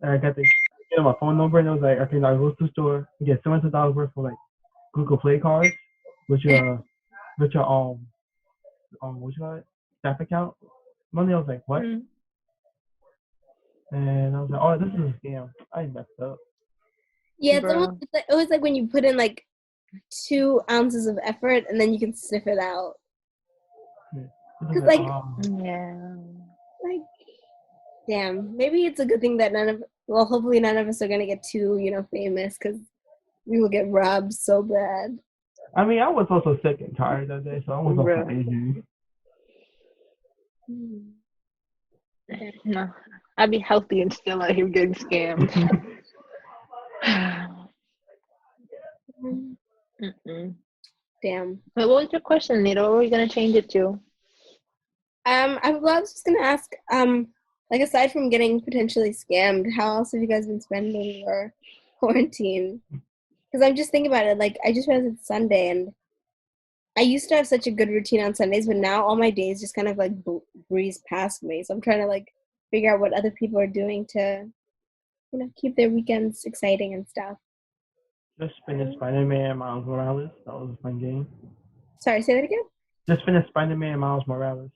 I got to get my phone number, and it was like, okay, now I go to the store and get $700 worth of like Google Play cards with your what you call it, staff account. Monday I was like, what? And I was like, oh, this is a scam. I messed up. Yeah, it's always like when you put in like 2 ounces of effort and then you can sniff it out. Because like, like, damn, maybe it's a good thing that hopefully none of us are gonna get too, famous, because we will get robbed so bad. I mean, I was also sick and tired that day, so I was also aging. No, I'd be healthy and still out here getting scammed. Damn. But what was your question, Anita? What were you gonna change it to? I was just gonna ask, like, aside from getting potentially scammed, how else have you guys been spending your quarantine? Because I'm just thinking about it, like, I just realized it's Sunday, and I used to have such a good routine on Sundays, but now all my days just kind of like breeze past me. So I'm trying to like figure out what other people are doing to, keep their weekends exciting and stuff. Just finished Spider-Man Miles Morales. That was a fun game. Sorry, say that again? Just finished Spider-Man Miles Morales.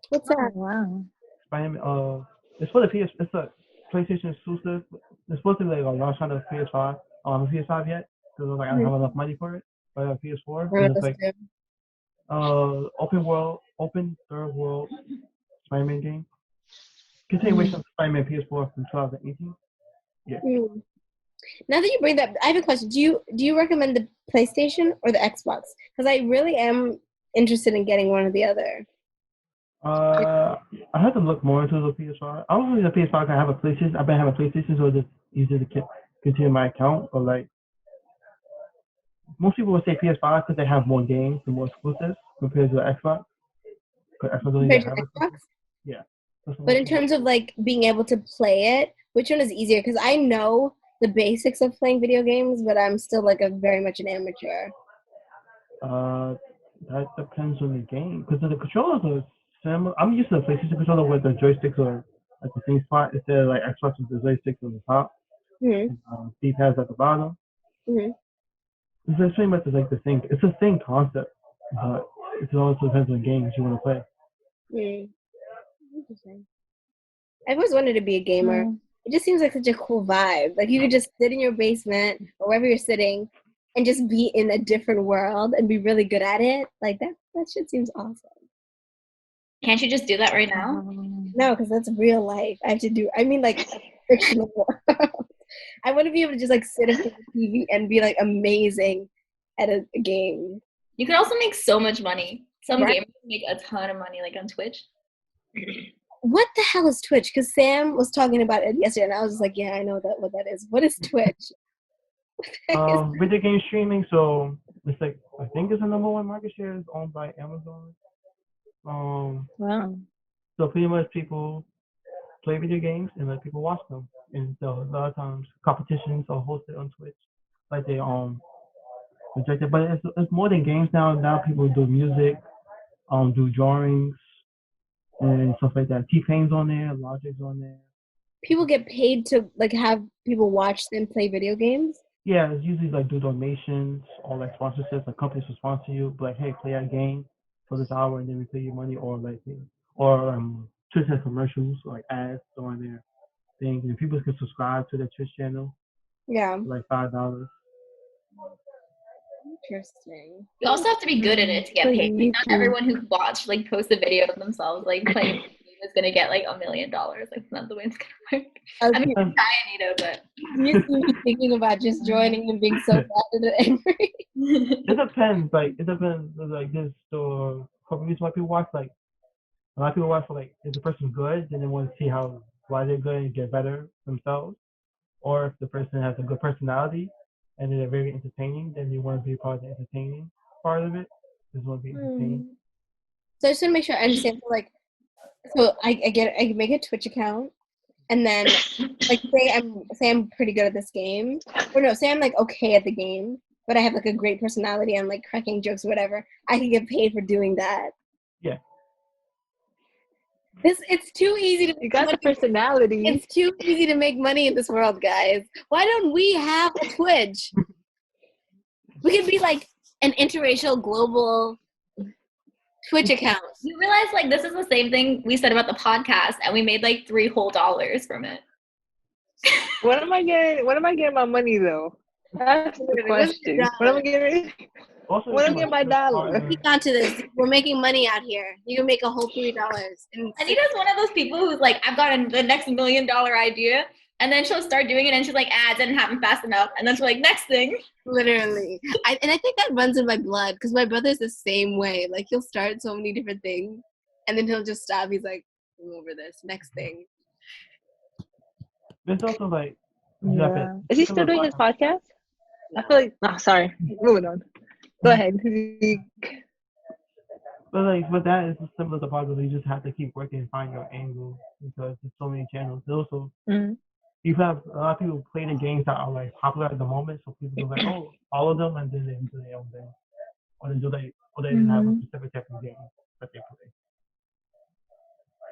What's that? Oh, wow. Spider-Man, it's for the PS. It's a PlayStation exclusive. It's supposed to be like a launch on the PS5. I don't have a PS5 yet because I don't have enough money for it. But I have PS4. And it's like open third world Spider-Man game. Continuation of Spider-Man PS4 from 2018. Yeah. Now that you bring that, I have a question. Do you recommend the PlayStation or the Xbox? Because I really am interested in getting one or the other. I have to look more into the PS5. I don't really the PS5. I have a PlayStation. I've been having a PlayStation, so it's just easier to continue my account. But like most people would say PS5 because they have more games and more exclusives compared to the Xbox. Because Xbox doesn't have Xbox. Yeah. But in terms of like being able to play it, which one is easier? Because I know the basics of playing video games, but I'm still like very much an amateur. That depends on the game. Because the controllers are similar. I'm used to the PlayStation controller where the joysticks are at the same spot instead of like Xbox with the joysticks on the top. And, D-pads at the bottom. It's pretty much like the same. It's the same concept, but it also depends on games you want to play. Interesting. I've always wanted to be a gamer. It just seems like such a cool vibe. Like you could just sit in your basement or wherever you're sitting and just be in a different world and be really good at it. Like that shit seems awesome. Can't you just do that right now? No, because that's real life. I mean like a fictional world. I want to be able to just like sit in front of the TV and be like amazing at a game. You could also make so much money. Some gamers make a ton of money, like on Twitch. what the hell is Twitch? Because Sam was talking about it yesterday, and I was just like, yeah, I know what that is. What is Twitch? Video game streaming. So it's like I think it's the number one market share is owned by Amazon. Wow. So pretty much people play video games and let people watch them. And so a lot of times competitions are hosted on Twitch, like they rejected. But it's more than games now. Now people do music, do drawings and stuff like that. T-Pain's on there, Logic's on there. People get paid to like have people watch them play video games. Yeah, it's usually like do donations or like sponsorships. Like companies will sponsor you, but like, hey, play our game for this hour, and then we pay you money, or like, Twitch has commercials like ads on their things, and people can subscribe to their Twitch channel. Yeah, For like $5. interesting. You also have to be good at it to get paid. Like, not everyone who watched like post a video of themselves like playing is gonna get like $1 million. Like that's not the way it's gonna work. I mean, try, Anita, but you see me thinking about just joining and being so bad at it. It depends. Like it depends. Like this, so probably why people watch. Like a lot of people watch for like if the person's good, then they want to see why they're good and get better themselves. Or if the person has a good personality and they're very entertaining, then you want to be a part of the entertaining part of it. Just want to be entertained. So I just want to make sure I understand. So I make a Twitch account, and then like say I'm pretty good at this game, or no, say I'm like okay at the game, but I have like a great personality. I'm like cracking jokes or whatever. I can get paid for doing that. Yeah. It's too easy to. You got the personality. It's too easy to make money in this world, guys. Why don't we have a Twitch? We could be like an interracial global Twitch account. You realize like this is the same thing we said about the podcast, and we made like $3 whole from it. When am I getting my money though? That's the question. When am I getting? When am I getting my dollar? Speak onto this. We're making money out here. You can make a whole $3. Anita's one of those people who's like, I've got the next $1 million idea, and then she'll start doing it, and she's like, it didn't happen fast enough, and then she's like, next thing. Literally. I think that runs in my blood because my brother's the same way. Like he'll start so many different things, and then he'll just stop. He's like, I'm over this. Next thing. There's also like, is he still doing his podcast? I feel like, sorry, moving on. Go ahead. But that is similar to podcast. You just have to keep working and find your angle because there's so many channels. And also, you have a lot of people play the games that are like popular at the moment, so people go like, oh, all of them, and then they do their own thing, or they have a specific type of game that they play.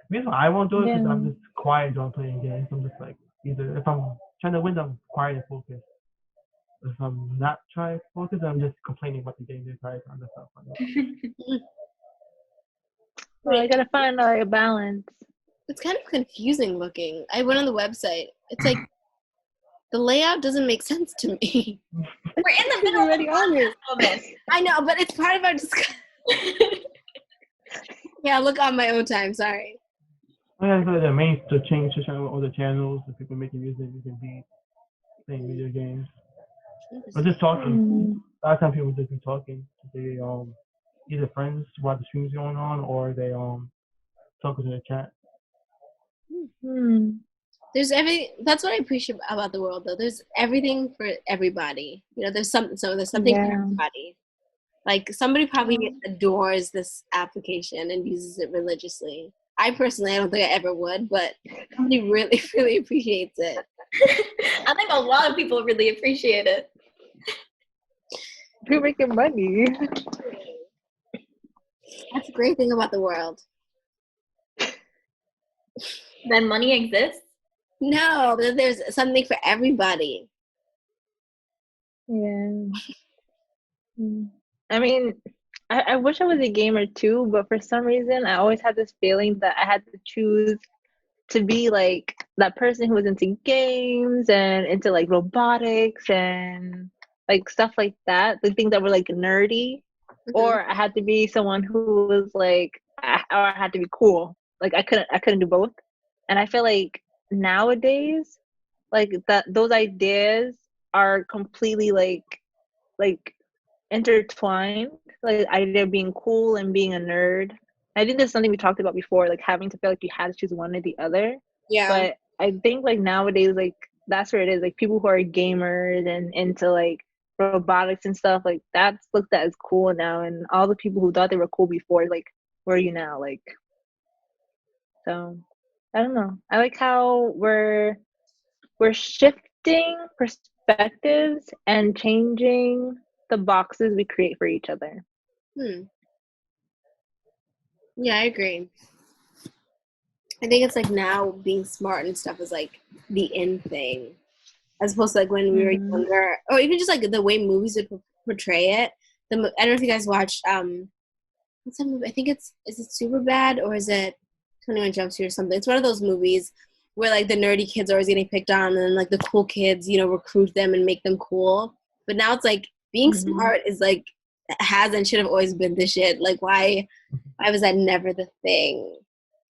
The reason I won't do it because I'm just quiet during playing games. I'm just like either if I'm trying to win, I'm quiet and focused. If I'm not trying to focus, I'm just complaining about the game they're trying to understand. Well, I gotta find a balance. It's kind of confusing looking. I went on the website. It's like the layout doesn't make sense to me. We're in the middle of the I know, but it's part of our discussion. Yeah, look on my own time. Sorry. Yeah, so the main to change to all the channels, the people making music, you can be playing video games, or just talking. A lot of times people just be talking. They either friends while the stream's going on, or they talk in the chat. There's that's what I appreciate about the world, though. There's everything for everybody. You know, there's something for everybody. Like somebody probably adores this application and uses it religiously. I personally, I don't think I ever would, but somebody really, really appreciates it. I think a lot of people really appreciate it. You're making money. That's a great thing about the world. Then money exists? No, there's something for everybody. Yeah. I mean, I wish I was a gamer too, but for some reason, I always had this feeling that I had to choose to be like that person who was into games and into like robotics and like stuff like that, the things that were like nerdy, or I had to be someone who was like, or I had to be cool. Like I couldn't do both. And I feel like nowadays, like those ideas are completely like intertwined. Like either being cool and being a nerd, I think that's something we talked about before, like having to feel like you had to choose one or the other. Yeah. But I think like nowadays, like that's where it is. Like people who are gamers and into like robotics and stuff, like that's looked at as cool now. And all the people who thought they were cool before, like, where are you now? Like, so I don't know. I like how we're shifting perspectives and changing the boxes we create for each other. Yeah, I agree. I think it's like now being smart and stuff is like the in thing, as opposed to like when we were younger, or even just like the way movies would portray it. I don't know if you guys watched what's that movie? I think is it Superbad or is it 21 Jump Street or something? It's one of those movies where like the nerdy kids are always getting picked on, and then like the cool kids, you know, recruit them and make them cool. But now it's like being smart is like has and should have always been the shit. Like why was that never the thing?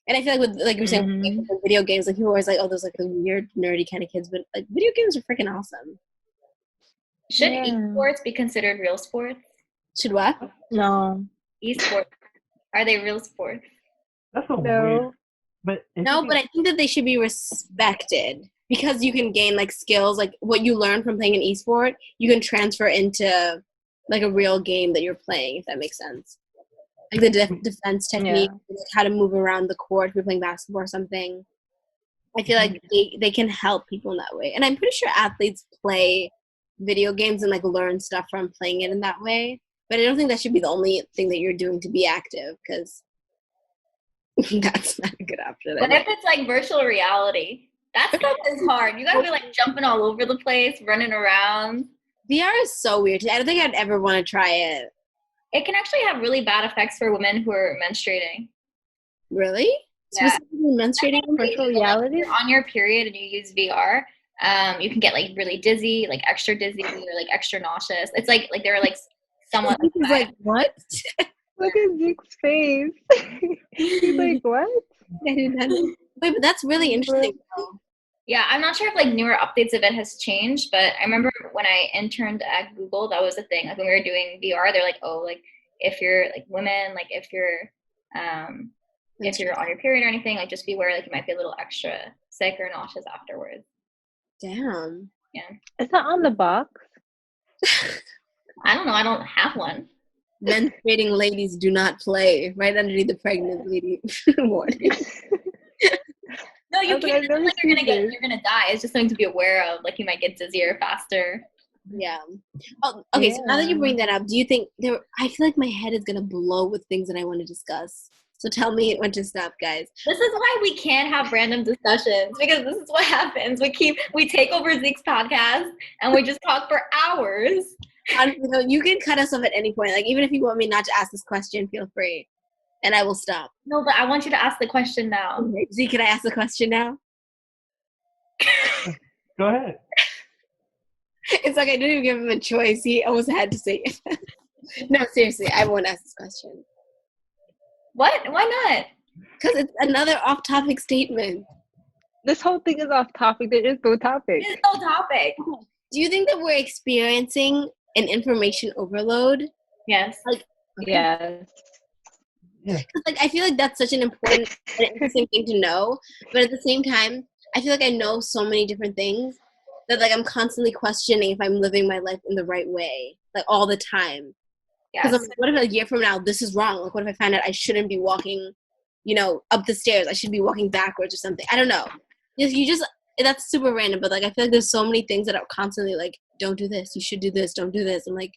And I feel like with like you're saying with video games, like people are always like, oh, those like the weird nerdy kind of kids, but like video games are freaking awesome. Should esports be considered real sports? Should what? No. Esports, are they real sports? That's so weird. But I think that they should be respected because you can gain like skills, like what you learn from playing an esport, you can transfer into like a real game that you're playing, if that makes sense. Like the defense technique, like how to move around the court if you're playing basketball or something. I feel like they can help people in that way. And I'm pretty sure athletes play video games and like learn stuff from playing it in that way. But I don't think that should be the only thing that you're doing to be active, because that's not a good option. What if it's like virtual reality? That stuff is hard. You gotta be like jumping all over the place, running around. VR is so weird. I don't think I'd ever want to try it. It can actually have really bad effects for women who are menstruating. Really? Yeah. Specifically menstruating virtual reality? If you're on your period and you use VR, you can get like really dizzy, like extra dizzy, or like extra nauseous. It's like there are like somewhat. He's like, what? Look at Zeke's face. He's like, what? Wait, but that's really interesting. Yeah, I'm not sure if like newer updates of it has changed, but I remember when I interned at Google, that was the thing. Like when we were doing VR, they're like, oh, like if you're like women, like if you're on your period or anything, like just be aware like you might be a little extra sick or nauseous afterwards. Damn. Yeah. It's not on the box. I don't know. I don't have one. Menstruating ladies do not play. Right underneath the pregnant lady warning. No, you can't. Like you're gonna die. It's just something to be aware of. Like you might get dizzier faster. Yeah. Oh, okay. So now that you bring that up, do you think I feel like my head is gonna blow with things that I want to discuss. So tell me when to stop, guys. This is why we can't have random discussions, because this is what happens. We take over Zeke's podcast and we just talk for hours. Honestly, you can cut us off at any point. Like even if you want me not to ask this question, feel free. And I will stop. No, but I want you to ask the question now. Okay. Zeke, can I ask the question now? Go ahead. It's like I didn't even give him a choice. He almost had to say it. No, seriously, I won't ask this question. What? Why not? Because it's another off-topic statement. This whole thing is off topic. There is no topic. There's no topic. Do you think that we're experiencing an information overload? Yes. Like, okay. Yes. Yeah. Like I feel like that's such an important and interesting thing to know, but at the same time, I feel like I know so many different things that like I'm constantly questioning if I'm living my life in the right way, like all the time. Because like, what if a year from now this is wrong? Like what if I find out I shouldn't be walking, up the stairs? I should be walking backwards or something. I don't know. That's super random, but like I feel like there's so many things that are constantly like, don't do this, you should do this, don't do this. I'm like,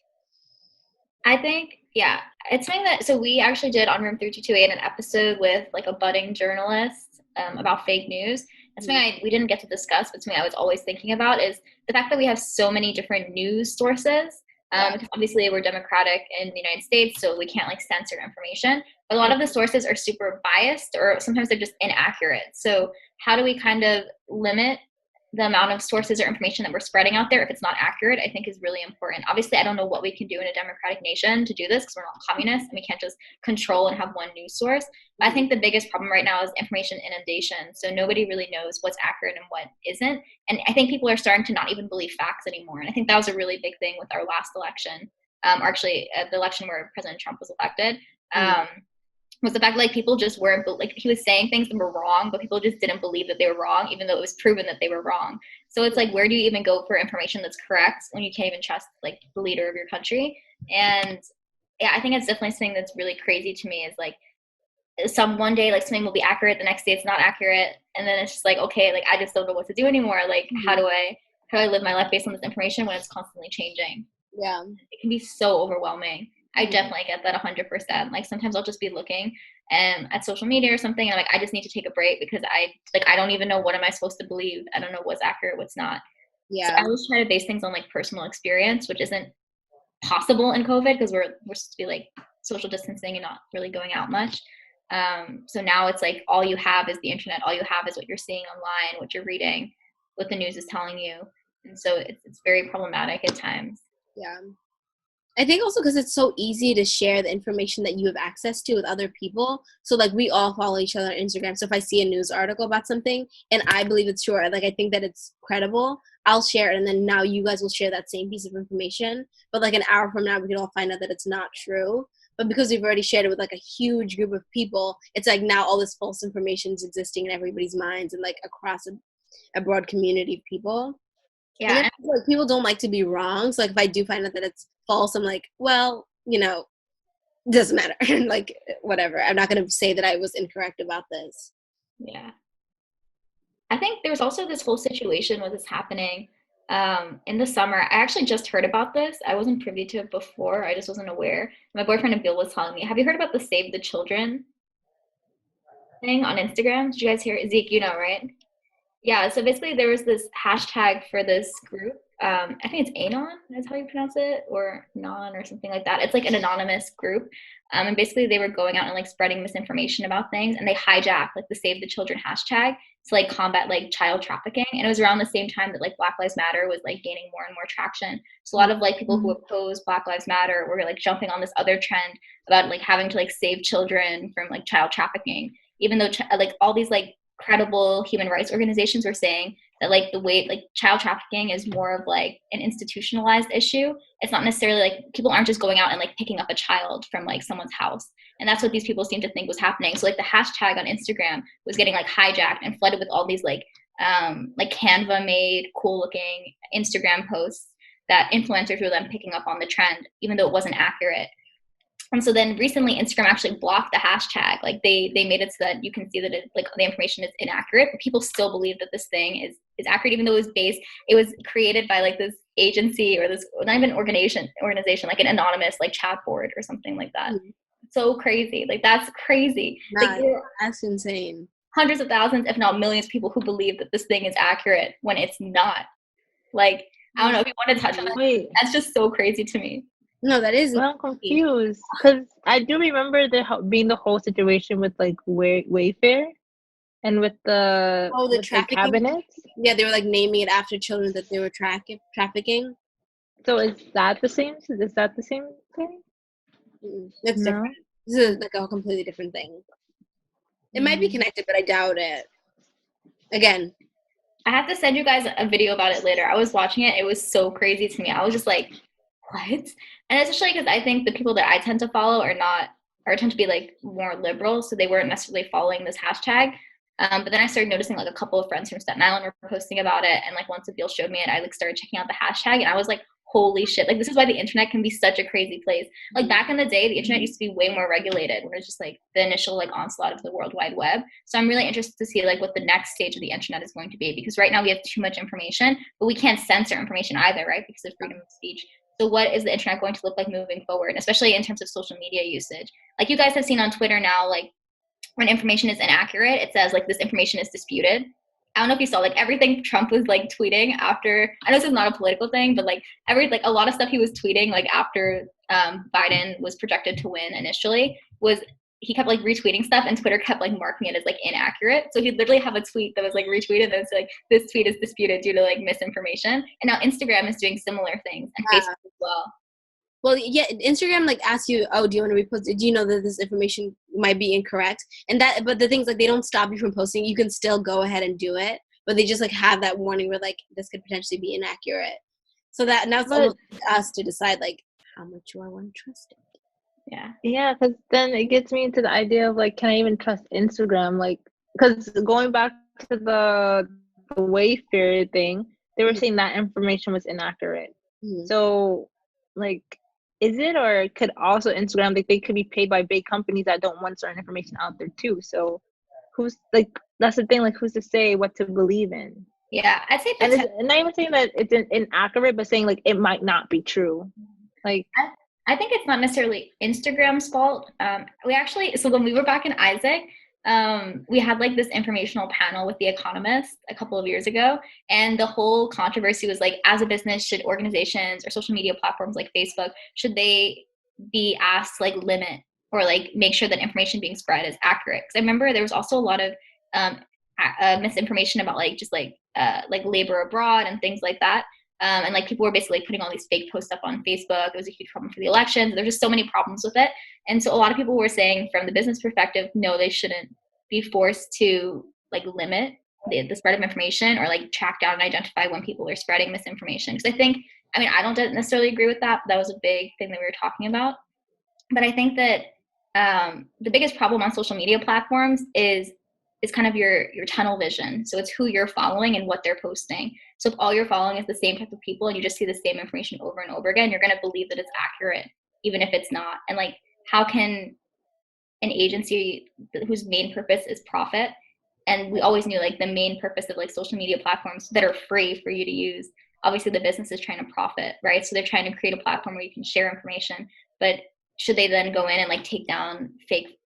I think, yeah, it's something that, so we actually did on Room 3228 an episode with like a budding journalist about fake news. And something we didn't get to discuss, but something I was always thinking about is the fact that we have so many different news sources. Because obviously we're democratic in the United States, so we can't like censor information. But a lot of the sources are super biased, or sometimes they're just inaccurate. So how do we kind of limit the amount of sources or information that we're spreading out there if it's not accurate? I think is really important. Obviously, I don't know what we can do in a democratic nation to do this because we're not communists and we can't just control and have one news source. But I think the biggest problem right now is information inundation. So nobody really knows what's accurate and what isn't. And I think people are starting to not even believe facts anymore. And I think that was a really big thing with our last election, the election where President Trump was elected. was the fact that like people just weren't, like he was saying things that were wrong, but people just didn't believe that they were wrong, even though it was proven that they were wrong. So it's like, where do you even go for information that's correct when you can't even trust like the leader of your country? And yeah, I think it's definitely something that's really crazy to me, is like one day like something will be accurate, the next day it's not accurate, and then it's just like, okay, like I just don't know what to do anymore. Like how do I live my life based on this information when it's constantly changing? Yeah, it can be so overwhelming. I definitely get that 100%. Like sometimes I'll just be looking at social media or something, and I'm like, I just need to take a break, because I don't even know what am I supposed to believe. I don't know what's accurate, what's not. So I always try to base things on like personal experience, which isn't possible in COVID because we're supposed to be like social distancing and not really going out much. So now it's like all you have is the internet. All you have is what you're seeing online, what you're reading, what the news is telling you. And so it's very problematic at times. Yeah. I think also because it's so easy to share the information that you have access to with other people. So like we all follow each other on Instagram. So if I see a news article about something and I believe it's true, like I think that it's credible, I'll share it. And then now you guys will share that same piece of information. But like an hour from now, we can all find out that it's not true. But because we've already shared it with like a huge group of people, it's like now all this false information is existing in everybody's minds and like across a broad community of people. Yeah. And then, like, people don't like to be wrong. So like if I do find out that it's false, I'm like, well, doesn't matter. Like whatever. I'm not going to say that I was incorrect about this. Yeah. I think there's also this whole situation with this happening in the summer. I actually just heard about this. I wasn't privy to it before. I just wasn't aware. My boyfriend and Bill was telling me. Have you heard about the Save the Children thing on Instagram? Did you guys hear it? Zeke, you know, right? Yeah, so basically there was this hashtag for this group. I think it's Anon, is how you pronounce it, or Non or something like that. It's like an anonymous group. And basically they were going out and like spreading misinformation about things, and they hijacked like the Save the Children hashtag to like combat like child trafficking. And it was around the same time that like Black Lives Matter was like gaining more and more traction. So a lot of like people who oppose Black Lives Matter were like jumping on this other trend about like having to like save children from like child trafficking, even though like all these like credible human rights organizations were saying that like the way like child trafficking is more of like an institutionalized issue. It's not necessarily like people aren't just going out and like picking up a child from like someone's house. And that's what these people seem to think was happening. So like the hashtag on Instagram was getting like hijacked and flooded with all these like Canva made cool looking Instagram posts that influencers were then picking up on the trend, even though it wasn't accurate. And so then recently Instagram actually blocked the hashtag. Like they made it so that you can see that it, like the information is inaccurate, but people still believe that this thing is accurate, even though it was created by like this agency or this, not even organization, like an anonymous like chat board or something like that. So crazy. Like that's crazy. Nah, like, that's insane. Hundreds of thousands, if not millions of people who believe that this thing is accurate when it's not. Like, I don't know if you want to touch on that. That's just so crazy to me. No, that is. Well, I'm confused because I do remember being the whole situation with like Wayfair and with the cabinets. Yeah, they were like naming it after children that they were trafficking. So is that the same? Is that the same thing? It's different. This is like a completely different thing. It might be connected, but I doubt it. Again, I have to send you guys a video about it later. I was watching it. It was so crazy to me. I was just like, what? And especially because I think the people that I tend to follow tend to be like more liberal, so they weren't necessarily following this hashtag. But then I started noticing like a couple of friends from Staten Island were posting about it, and like once Abil showed me it, I like started checking out the hashtag, and I was like, holy shit, like this is why the internet can be such a crazy place. Like back in the day, the internet used to be way more regulated when it was just like the initial like onslaught of the World Wide Web. So I'm really interested to see like what the next stage of the internet is going to be, because right now we have too much information, but we can't censor information either, right? Because of freedom of speech. So what is the internet going to look like moving forward, especially in terms of social media usage? Like you guys have seen on Twitter now, like when information is inaccurate, it says like this information is disputed. I don't know if you saw like everything Trump was like tweeting after, I know this is not a political thing, but like a lot of stuff he was tweeting like after Biden was projected to win initially was he kept like retweeting stuff, and Twitter kept like marking it as like inaccurate. So he'd literally have a tweet that was like retweeted and it's like this tweet is disputed due to like misinformation. And now Instagram is doing similar things, and Facebook as well. Well, yeah, Instagram like asks you, oh, do you want to repost it? Do you know that this information might be incorrect? But the thing's like they don't stop you from posting. You can still go ahead and do it, but they just like have that warning where like this could potentially be inaccurate. So that now it's almost us to decide like how much do I want to trust it. Yeah. Yeah, because then it gets me into the idea of like, can I even trust Instagram? Like, because going back to the Wayfair thing, they were saying that information was inaccurate. So, like, is it, or could also Instagram, like, they could be paid by big companies that don't want certain information out there too? So, who's like, that's the thing, like, who's to say what to believe in? Yeah, I'd say And it's not even saying that it's inaccurate, but saying like it might not be true. Like, I think it's not necessarily Instagram's fault. We actually, so when we were back in Isaac, we had like this informational panel with The Economist a couple of years ago. And the whole controversy was like, as a business, should organizations or social media platforms like Facebook, should they be asked to like limit or like make sure that information being spread is accurate? Because I remember there was also a lot of misinformation about like just like labor abroad and things like that. And like people were basically putting all these fake posts up on Facebook. It was a huge problem for the elections. There's just so many problems with it. And so a lot of people were saying from the business perspective, no, they shouldn't be forced to like limit the spread of information or like track down and identify when people are spreading misinformation. Because I think, I mean, I don't necessarily agree with that, but that was a big thing that we were talking about. But I think that the biggest problem on social media platforms is kind of your tunnel vision. So it's who you're following and what they're posting. So if all you're following is the same type of people and you just see the same information over and over again, you're going to believe that it's accurate, even if it's not. And like, how can an agency whose main purpose is profit, and we always knew like the main purpose of like social media platforms that are free for you to use, obviously the business is trying to profit, right? So they're trying to create a platform where you can share information, but should they then go in and like take down fake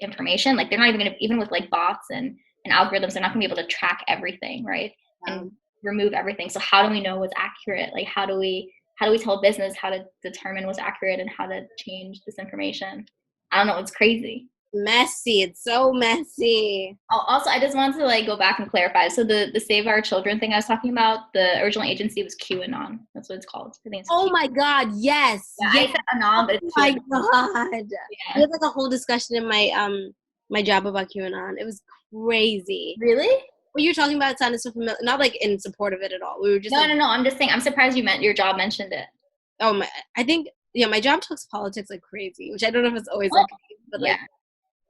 information? Like they're not even gonna, even with like bots and algorithms, they're not gonna be able to track everything, right? And remove everything. So how do we know what's accurate? Like how do we tell business how to determine what's accurate and how to change this information? I don't know, it's crazy. Messy. It's so messy. Also, I just wanted to like go back and clarify. So the Save Our Children thing I was talking about, the original agency was QAnon. That's what it's called. I think it's my God, yes. Yeah, yes. I said Anon, but it's my QAnon. God. Yeah. We had like a whole discussion in my job about QAnon. It was crazy. Really? What you're talking about sounded so familiar. Not like in support of it at all. We were just no. I'm just saying. I'm surprised your job mentioned it. Oh my! I think my job talks politics like crazy, which I don't know if it's always like, but like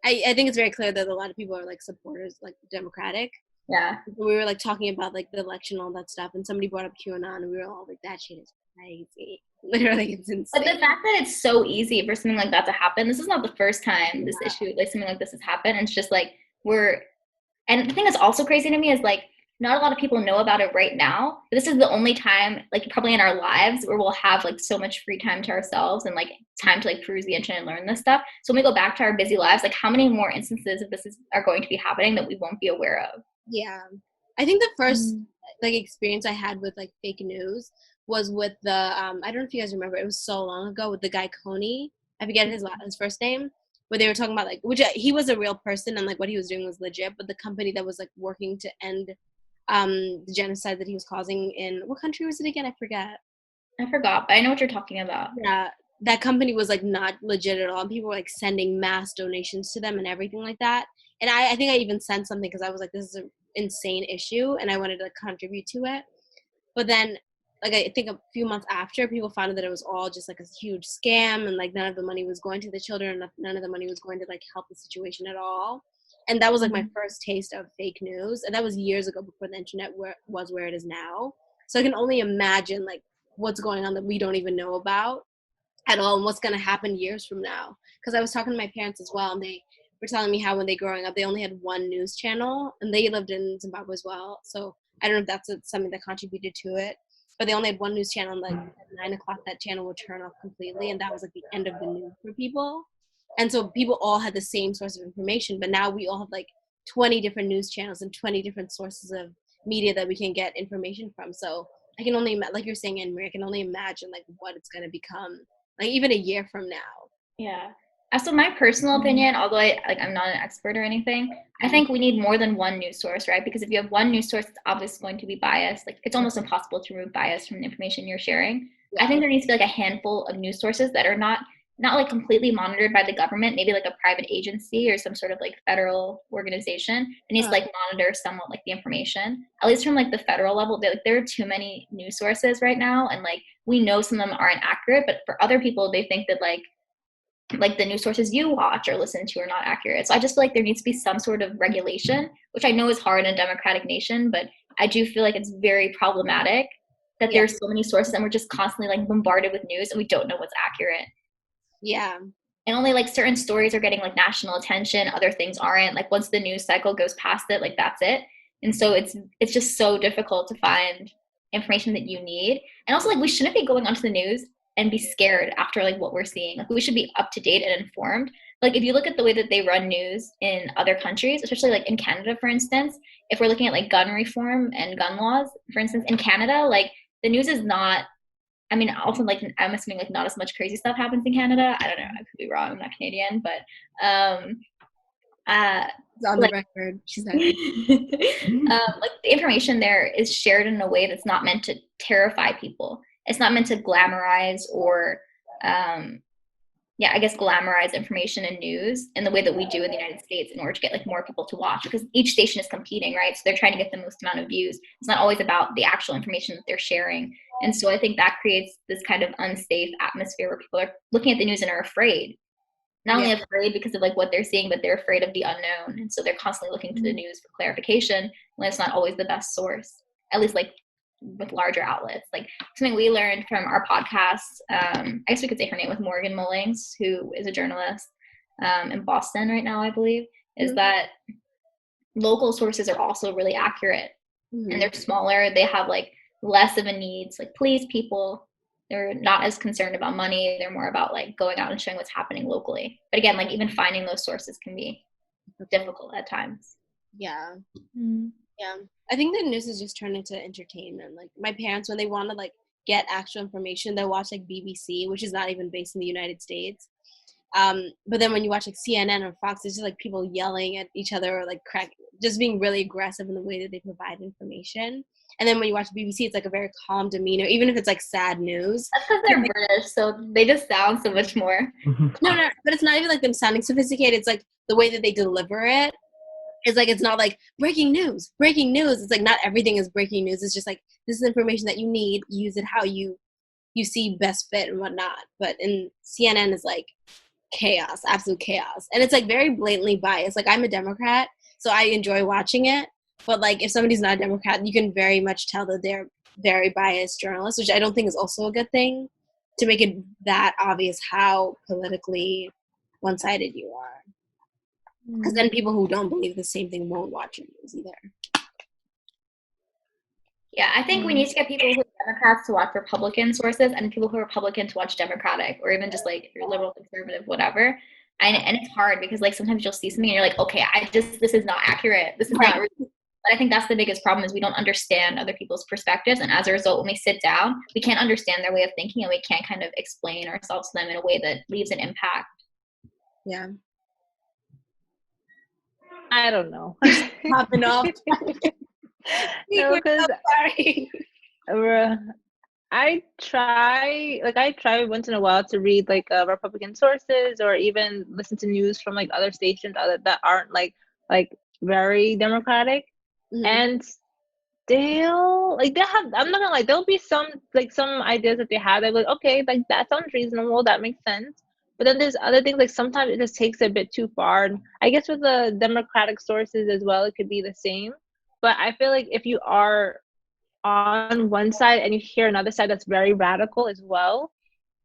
I think it's very clear that a lot of people are like supporters, like Democratic. Yeah. We were like talking about like the election, all that stuff, and somebody brought up QAnon, and we were all like, "That shit is crazy." Literally, it's insane. But the fact that it's so easy for something like that to happen, this is not the first time this issue, like something like this has happened. And it's just like and the thing that's also crazy to me is like, not a lot of people know about it right now, but this is the only time, like probably in our lives, where we'll have like so much free time to ourselves and like time to like peruse the internet and learn this stuff. So when we go back to our busy lives, like how many more instances of this are going to be happening that we won't be aware of? Yeah. I think the first like experience I had with like fake news was with the I don't know if you guys remember, it was so long ago, with the guy Coney. I forget his first name, where they were talking about like, which he was a real person and like what he was doing was legit, but the company that was like working to end the genocide that he was causing in, what country was it again? I forgot, but I know what you're talking about. Yeah, that company was like not legit at all, and people were like sending mass donations to them and everything like that. And I think I even sent something because I was like, this is an insane issue and I wanted to contribute to it. But then like I think a few months after, people found out that it was all just like a huge scam, and like none of the money was going to the children, none of the money was going to like help the situation at all. And that was like my first taste of fake news, and that was years ago, before the internet was where it is now. So I can only imagine like what's going on that we don't even know about at all, and what's going to happen years from now. Because I was talking to my parents as well, and they were telling me how when they growing up, they only had one news channel, and they lived in Zimbabwe as well. So I don't know if that's something that contributed to it, but they only had one news channel, and like at 9:00 that channel would turn off completely, and that was like the end of the news for people. And so people all had the same source of information, but now we all have like 20 different news channels and 20 different sources of media that we can get information from. So I can only, like you're saying, Annmarie, I can only imagine like what it's going to become, like even a year from now. Yeah. So my personal opinion, although I'm not an expert or anything, I think we need more than one news source, right? Because if you have one news source, it's obviously going to be biased. Like it's almost impossible to remove bias from the information you're sharing. Yeah. I think there needs to be like a handful of news sources that are not like completely monitored by the government, maybe like a private agency or some sort of like federal organization. It needs to like monitor somewhat like the information, at least from like the federal level. There are too many news sources right now, and like we know some of them aren't accurate, but for other people, they think that like like the news sources you watch or listen to are not accurate. So I just feel like there needs to be some sort of regulation, which I know is hard in a democratic nation, but I do feel like it's very problematic that there's so many sources and we're just constantly like bombarded with news and we don't know what's accurate. Yeah. And only like certain stories are getting like national attention, other things aren't. Like once the news cycle goes past it, like that's it. And so it's just so difficult to find information that you need. And also like we shouldn't be going onto the news and be scared after like what we're seeing. Like we should be up to date and informed. Like if you look at the way that they run news in other countries, especially like in Canada, for instance, if we're looking at like gun reform and gun laws, for instance, in Canada, like the news is not, I mean, also like I'm assuming like not as much crazy stuff happens in Canada. I don't know, I could be wrong, I'm not Canadian, but it's on the record, she said. Like the information there is shared in a way that's not meant to terrify people. It's not meant to glamorize or I guess glamorize information and news in the way that we do in the United States in order to get like more people to watch, because each station is competing, right? So they're trying to get the most amount of views. It's not always about the actual information that they're sharing. And so I think that creates this kind of unsafe atmosphere where people are looking at the news and are afraid. Not only afraid because of like what they're seeing, but they're afraid of the unknown. And so they're constantly looking to the news for clarification when it's not always the best source, at least like with larger outlets. Like something we learned from our podcast, I guess we could say her name, with Morgan Mullings, who is a journalist in Boston right now, I believe, is that local sources are also really accurate and they're smaller. They have like less of a need to like please people. They're not as concerned about money. They're more about like going out and showing what's happening locally. But again, like even finding those sources can be difficult at times. Yeah. Yeah. I think the news has just turned into entertainment. Like my parents, when they want to like get actual information, they watch like BBC, which is not even based in the United States. But then when you watch like CNN or Fox, it's just like people yelling at each other or like just being really aggressive in the way that they provide information. And then when you watch BBC, it's like a very calm demeanor, even if it's like sad news. That's because they're British, so they just sound so much more. No, but it's not even like them sounding sophisticated. It's like the way that they deliver it. It's like, it's not like breaking news. It's like not everything is breaking news. It's just like, this is information that you need. Use it how you see best fit and whatnot. But in CNN is like chaos, absolute chaos. And it's like very blatantly biased. Like I'm a Democrat, so I enjoy watching it. But like if somebody's not a Democrat, you can very much tell that they're very biased journalists, which I don't think is also a good thing, to make it that obvious how politically one-sided you are. Because then people who don't believe the same thing won't watch your news either. Yeah, I think we need to get people who are Democrats to watch Republican sources and people who are Republican to watch Democratic, or even just like if you're liberal, conservative, whatever. And it's hard because like sometimes you'll see something and you're like, okay, this is not accurate. This is not real. But I think that's the biggest problem, is we don't understand other people's perspectives. And as a result, when we sit down, we can't understand their way of thinking and we can't kind of explain ourselves to them in a way that leaves an impact. Yeah. I don't know. Popping off. No, because I try once in a while to read like Republican sources or even listen to news from like other stations that aren't like very Democratic. And they'll have, I'm not gonna lie, there'll be some ideas that they have that like, okay, like that sounds reasonable, that makes sense. But then there's other things, like sometimes it just takes a bit too far. And I guess with the Democratic sources as well, it could be the same. But I feel like if you are on one side and you hear another side that's very radical as well,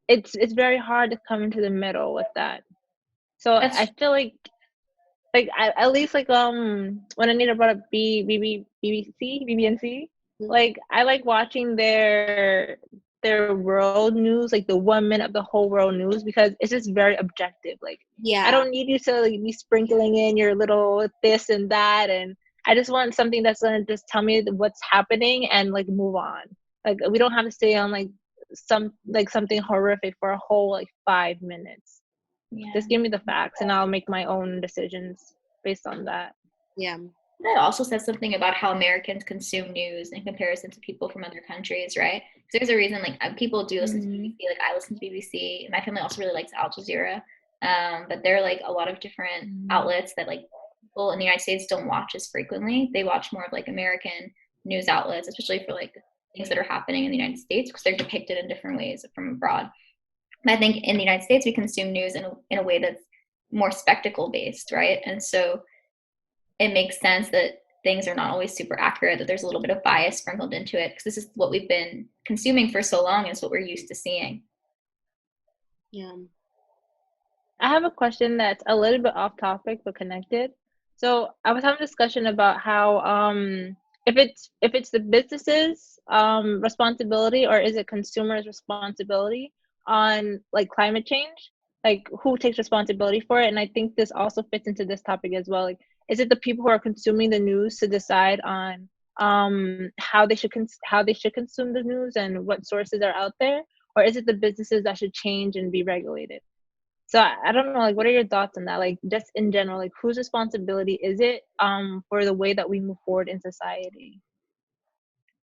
it's very hard to come into the middle with that. So I feel like at least like when Anita brought up BBNC, like I like watching their world news, like the 1 minute of the whole world news, because it's just very objective. Like I don't need you to like be sprinkling in your little this and that, and I just want something that's gonna just tell me what's happening and like move on. Like we don't have to stay on like something horrific for a whole like 5 minutes. Just give me the facts and I'll make my own decisions based on that. Yeah. That also says something about how Americans consume news in comparison to people from other countries, right? So there's a reason like people do listen to BBC, like I listen to BBC. My family also really likes Al Jazeera, but there are like a lot of different outlets that like people in the United States don't watch as frequently. They watch more of like American news outlets, especially for like things that are happening in the United States, because they're depicted in different ways from abroad. I think in the United States, we consume news in a way that's more spectacle based, right? And so it makes sense that things are not always super accurate, that there's a little bit of bias sprinkled into it, because this is what we've been consuming for so long, and it's what we're used to seeing. Yeah. I have a question that's a little bit off topic but connected. So I was having a discussion about how if it's the business's responsibility, or is it consumers' responsibility on like climate change? Like who takes responsibility for it? And I think this also fits into this topic as well. Like, is it the people who are consuming the news to decide on how they should consume the news and what sources are out there, or is it the businesses that should change and be regulated? So I don't know, like, what are your thoughts on that? Like, just in general, like, whose responsibility is it for the way that we move forward in society?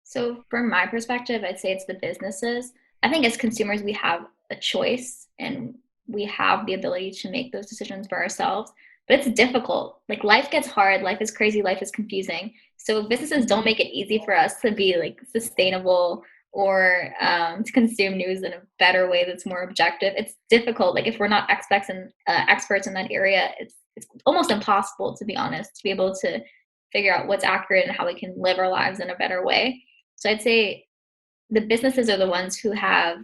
So from my perspective, I'd say it's the businesses. I think as consumers, we have a choice and we have the ability to make those decisions for ourselves. But it's difficult. Like life gets hard, life is crazy, life is confusing. So if businesses don't make it easy for us to be like sustainable or to consume news in a better way that's more objective, it's difficult. Like if we're not experts in that area, it's almost impossible, to be honest, to be able to figure out what's accurate and how we can live our lives in a better way. So I'd say the businesses are the ones who have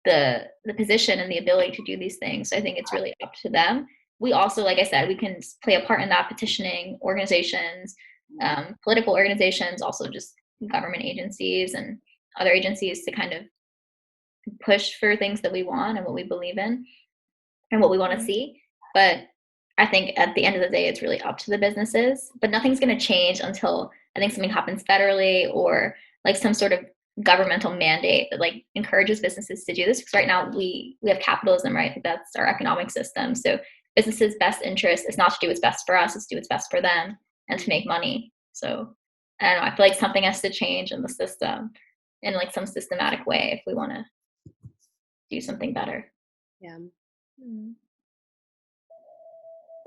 the position and the ability to do these things. So I think it's really up to them. We also, like I said, we can play a part in that, petitioning organizations, political organizations, also just government agencies and other agencies to kind of push for things that we want and what we believe in and what we want to see. But I think at the end of the day, it's really up to the businesses. But nothing's going to change until I think something happens federally or like some sort of governmental mandate that like encourages businesses to do this. Because right now we have capitalism, right? That's our economic system. So businesses' best interest is not to do what's best for us; it's to do what's best for them and to make money. So I don't know. I feel like something has to change in the system in like some systematic way if we want to do something better. Yeah.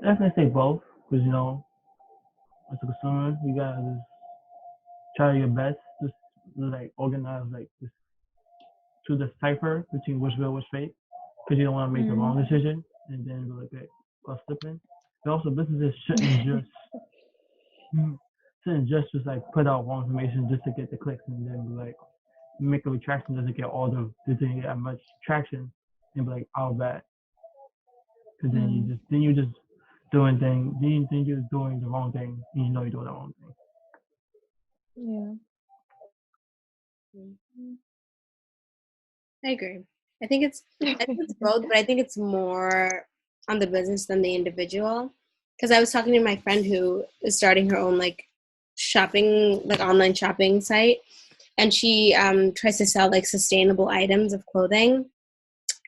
I definitely say both, because as a consumer, you gotta just try your best, just like organize, like just to decipher between what's real, what's fake, because you don't want to make the wrong decision and then be like, okay, well, slipping. And also, businesses shouldn't just like put out wrong information just to get the clicks and then be like make a retraction doesn't get all the didn't get much traction and be like all bad. Because then you just doing things, then you're doing the wrong thing and you know you're doing the wrong thing. I agree. I think it's both, but I think it's more on the business than the individual. Because I was talking to my friend who is starting her own like shopping, like online shopping site, and she tries to sell like sustainable items of clothing.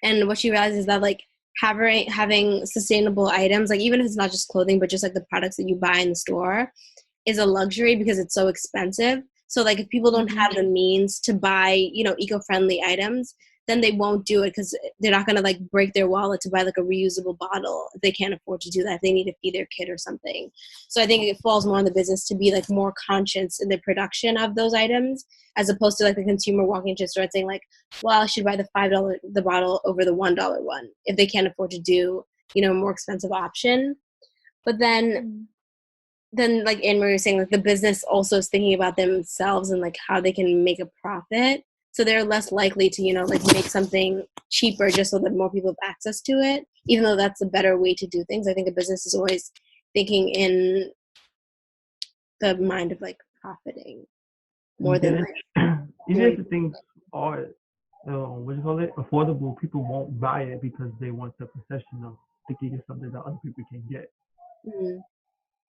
And what she realizes is that like having sustainable items, like even if it's not just clothing, but just like the products that you buy in the store, is a luxury because it's so expensive. So like if people don't have the means to buy, eco-friendly items, then they won't do it because they're not going to like break their wallet to buy like a reusable bottle if they can't afford to do that, if they need to feed their kid or something. So I think it falls more on the business to be like more conscious in the production of those items, as opposed to like the consumer walking into a store and saying like, well, I should buy the $5 the bottle over the $1 one if they can't afford to do, a more expensive option. But then like Annmarie was saying, like the business also is thinking about themselves and like how they can make a profit. So they're less likely to, like make something cheaper just so that more people have access to it, even though that's a better way to do things. I think a business is always thinking in the mind of like profiting more than like even if the things are what do you call it, affordable, people won't buy it because they want the possession of thinking it's something that other people can get.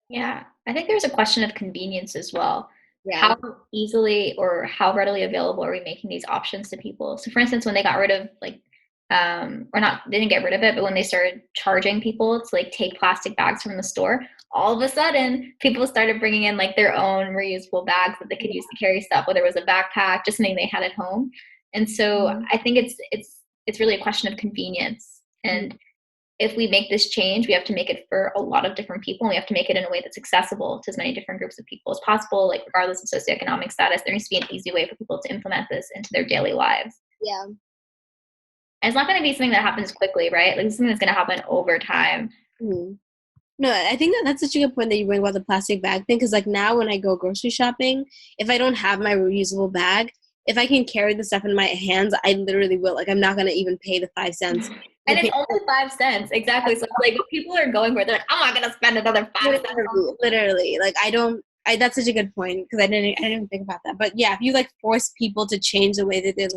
Yeah, I think there's a question of convenience as well. Yeah. How easily or how readily available are we making these options to people? So for instance, when they got rid of like, or not, they didn't get rid of it, but when they started charging people to like take plastic bags from the store, all of a sudden people started bringing in like their own reusable bags that they could use to carry stuff, whether it was a backpack, just something they had at home. And so I think it's really a question of convenience. And if we make this change, we have to make it for a lot of different people, and we have to make it in a way that's accessible to as many different groups of people as possible, like regardless of socioeconomic status. There needs to be an easy way for people to implement this into their daily lives. Yeah. And it's not going to be something that happens quickly, right? Like, it's something that's going to happen over time. Mm-hmm. No, I think that's such a good point that you bring about the plastic bag thing, because like now when I go grocery shopping, if I don't have my reusable bag, if I can carry the stuff in my hands, I literally will. Like, I'm not going to even pay the 5 cents. And it's only 5 cents. Exactly. So like what people are going for, they're like, I'm not going to spend another 5 cents. Literally. Like, that's such a good point, because I didn't even think about that. But yeah, if you like force people to change the way that they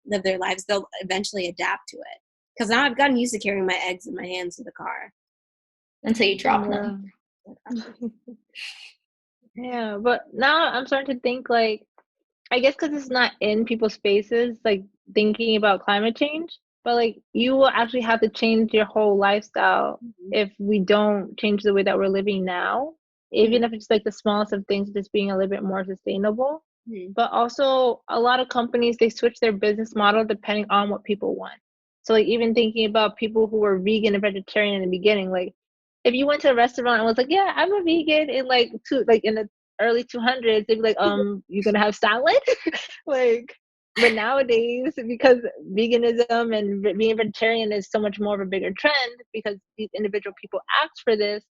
live their lives, they'll eventually adapt to it. Because now I've gotten used to carrying my eggs in my hands in the car. Until you drop them. Yeah, but now I'm starting to think, like, I guess because it's not in people's faces, like thinking about climate change, but like you will actually have to change your whole lifestyle if we don't change the way that we're living now, even if it's like the smallest of things, just being a little bit more sustainable. But also a lot of companies, they switch their business model depending on what people want. So like even thinking about people who were vegan and vegetarian in the beginning, like if you went to a restaurant and was like, yeah, I'm a vegan in like in the early 200s, they'd be like, you're gonna have salad? Like, but nowadays, because veganism and being vegetarian is so much more of a bigger trend, because these individual people ask for this,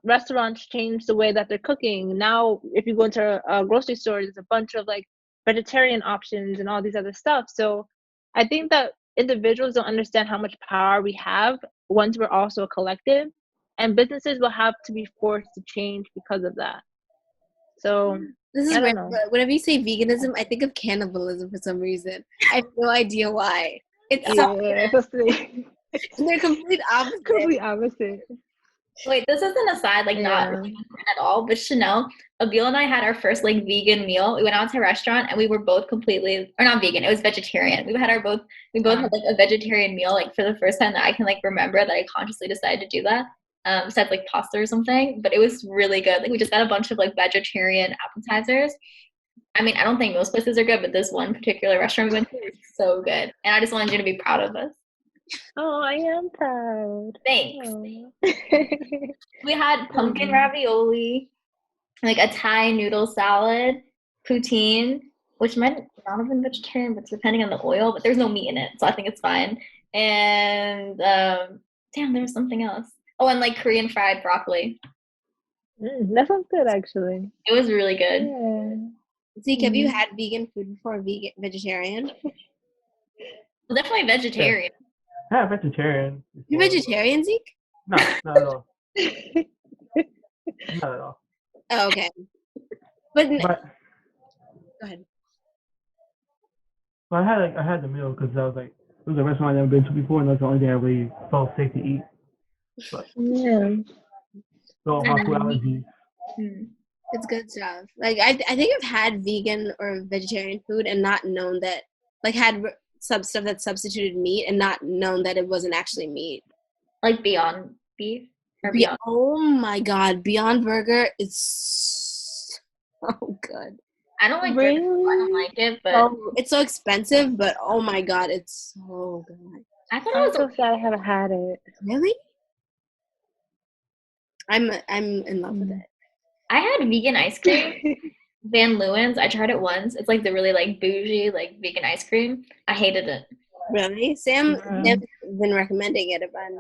restaurants change the way that they're cooking. Now, if you go into a grocery store, there's a bunch of like vegetarian options and all these other stuff. So I think that individuals don't understand how much power we have once we're also a collective, and businesses will have to be forced to change because of that. So this is rare, but whenever you say veganism, I think of cannibalism for some reason. I have no idea why. It's they're complete opposite. Complete opposite. Wait, this is an aside, like not really at all, but Chanel, Abil and I had our first like vegan meal. We went out to a restaurant and we were both completely, or not vegan, it was vegetarian. We both had like a vegetarian meal, like for the first time that I can like remember that I consciously decided to do that. Besides like pasta or something, but it was really good. Like we just got a bunch of like vegetarian appetizers. I mean, I don't think most places are good, but this one particular restaurant we went to was so good. And I just wanted you to be proud of us. Oh, I am proud. Thanks. We had pumpkin ravioli, like a Thai noodle salad, poutine, which might not have been vegetarian, but depending on the oil, but there's no meat in it, so I think it's fine. And damn, there was something else. Oh, and like Korean fried broccoli. That sounds good, actually. It was really good. Yeah. Zeke, have you had vegan food before? Vegetarian? Well, definitely vegetarian. Yeah, vegetarian. You're vegetarian, Zeke? No, not at all. Not at all. Oh, okay. But go ahead. So I had the meal because I was like, it was a restaurant I've never been to before, and that's the only thing I really felt safe to eat. But so my food allergies. It's good stuff. Like I think I've had vegan or vegetarian food and not known that, like had stuff that substituted meat and not known that it wasn't actually meat. Like Beyond Beef or Beyond. Oh my God, Beyond Burger is so good. I don't like burgers, so I don't like it, but it's so expensive. But oh my God, it's so good. I thought it was so sad I haven't had it. Really? I'm in love with it. I had vegan ice cream, Van Leeuwen's. I tried it once. It's like the really like bougie like vegan ice cream. I hated it. Really? Sam's been recommending it a bunch.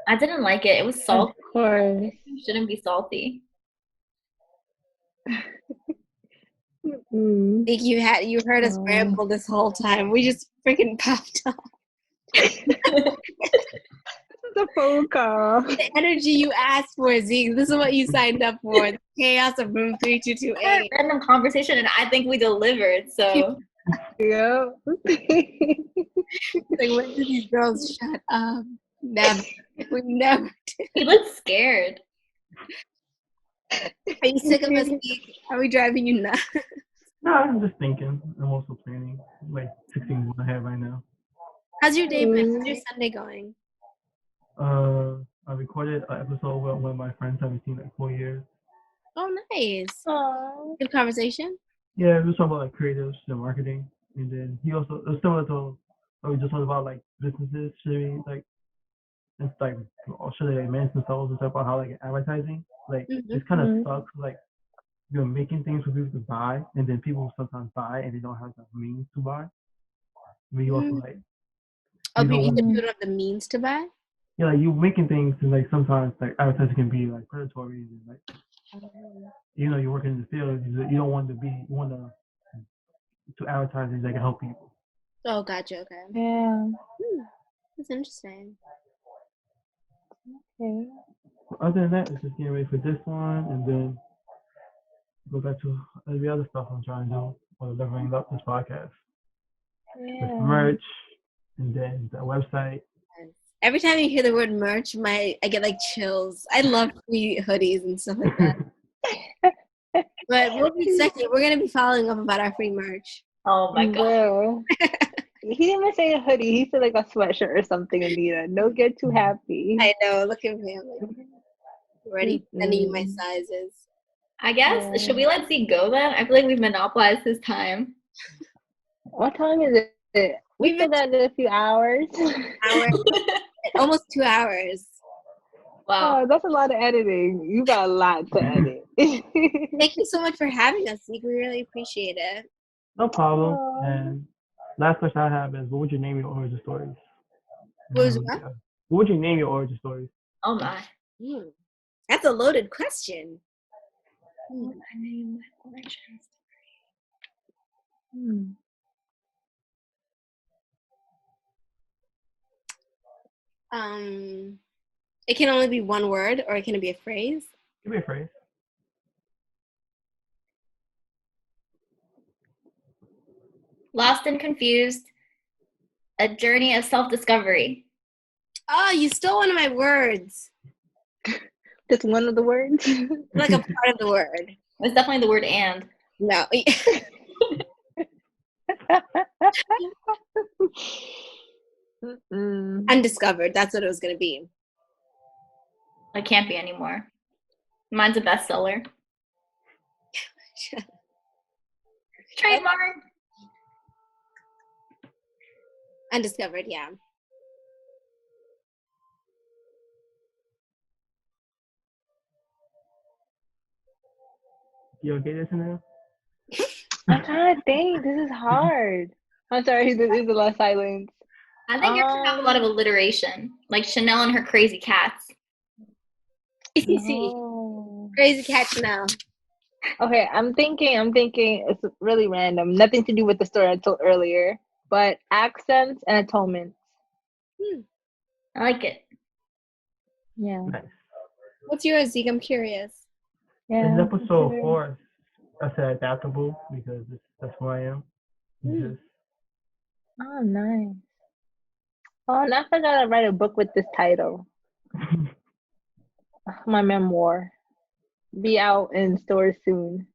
I didn't like it. It was salty. Of course. It shouldn't be salty. Think you heard us ramble this whole time. We just freaking popped off. The phone call. The energy you asked for, Zeke. This is what you signed up for. The chaos of room 3228. Random conversation, and I think we delivered. So, yeah. Like, when did these girls shut up? Never. We never did. He looked scared. Are you sick of us, Zeke? Are we driving you nuts? No, I'm just thinking. I'm also planning. I'm like 16 months ahead right now. How's your day been? How's your Sunday going? I recorded an episode with one of my friends I haven't seen in like 4 years. Oh, nice. Aww. Good conversation? Yeah, we were talking about like creatives and marketing. And then he also, it was similar to what we just talked about, like businesses should be like, it's like, should they manage themselves and stuff about how like advertising, like it's kind of sucks. Like you're making things for people to buy, and then people sometimes buy and they don't have the means to buy. But you also like, Oh, you but don't you want. don't have the means to buy? Yeah, like you making things and like sometimes like advertising can be like predatory and like you know you're working in the field, you don't want to be you want to advertise things that can help people. Oh, gotcha. Okay. Yeah. That's interesting. Okay. Other than that, it's just getting ready for this one and then go back to every other stuff I'm trying to do or delivering up this podcast. With Yeah. merch and then the website. Every time you hear the word merch, I get like chills. I love free hoodies and stuff like that. But we'll be second. We're gonna be following up about our free merch. Oh my god. Bro. He didn't even say a hoodie. He said like a sweatshirt or something, Anita. Don't get too happy. I know. Look at me. I'm like, ready sending you my sizes. I guess, should we let Zeke go then? I feel like we've monopolized his time. What time is it? We still got a few hours. Almost 2 hours. Wow. Oh, that's a lot of editing. You got a lot to edit. Thank you so much for having us, Zeke. We really appreciate it. No problem. And last question I have is, what would you name your origin stories? What would you name your origin stories? Oh my. That's a loaded question. What would I name my origin story? It can only be one word, or can it be a phrase? It can be a phrase. Lost and confused. A journey of self-discovery. Oh, you stole one of my words. Just one of the words? Like a part of the word. It's definitely the word and. No. Undiscovered. That's what it was going to be. It can't be anymore. Mine's a bestseller. Trademark. Undiscovered, yeah. You okay this now? I'm trying to think. This is hard. I'm sorry. This is a lot of silence. I think yours should have a lot of alliteration, like Chanel and her crazy cats. No. Crazy cat Chanel. Okay, I'm thinking it's really random. Nothing to do with the story I told earlier, but accents and atonements. I like it. Yeah. Nice. What's yours, Zeke? I'm curious. Yeah. In episode 4, I said adaptable because that's who I am. Oh, nice. Oh, and I forgot to write a book with this title. My memoir. Be out in stores soon.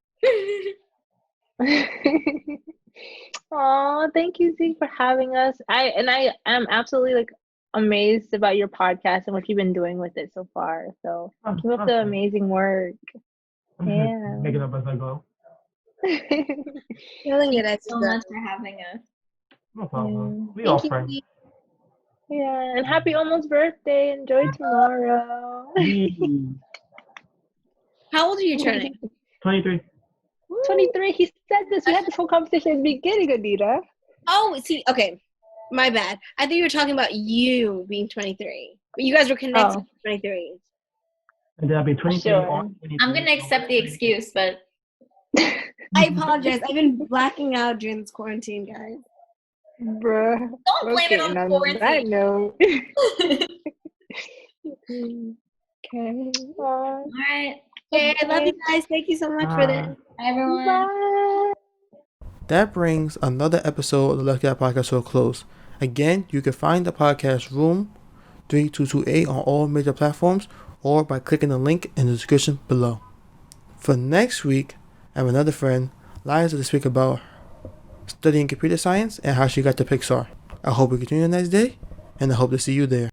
Oh, thank you, Zeke, for having us. I am absolutely like amazed about your podcast and what you've been doing with it so far. So keep up the amazing work. Yeah. Make it up as I go. Feeling it. Thank you so much for having us. No problem. We all friends. Yeah, and happy almost birthday. Enjoy tomorrow. How old are you turning? 23. 23. He said this. We had this whole conversation at the beginning, Anita. Oh, see, okay. My bad. I think you were talking about you being 23. But you guys were connected to 23. And then I'll be 23. Sure. I'm going to accept the excuse, but... I apologize. I've been blacking out during this quarantine, guys. Bruh. Don't blame it on quarantine. I know. Okay. All right. Okay, I love you guys. Thank you so much for this. Bye, everyone. Bye. That brings another episode of the Lucky Out Podcast to a close. Again, you can find the podcast Room 3228 on all major platforms or by clicking the link in the description below. For next week, I have another friend, Liza, to speak about studying computer science and how she got to Pixar. I hope you continue a nice day, and I hope to see you there.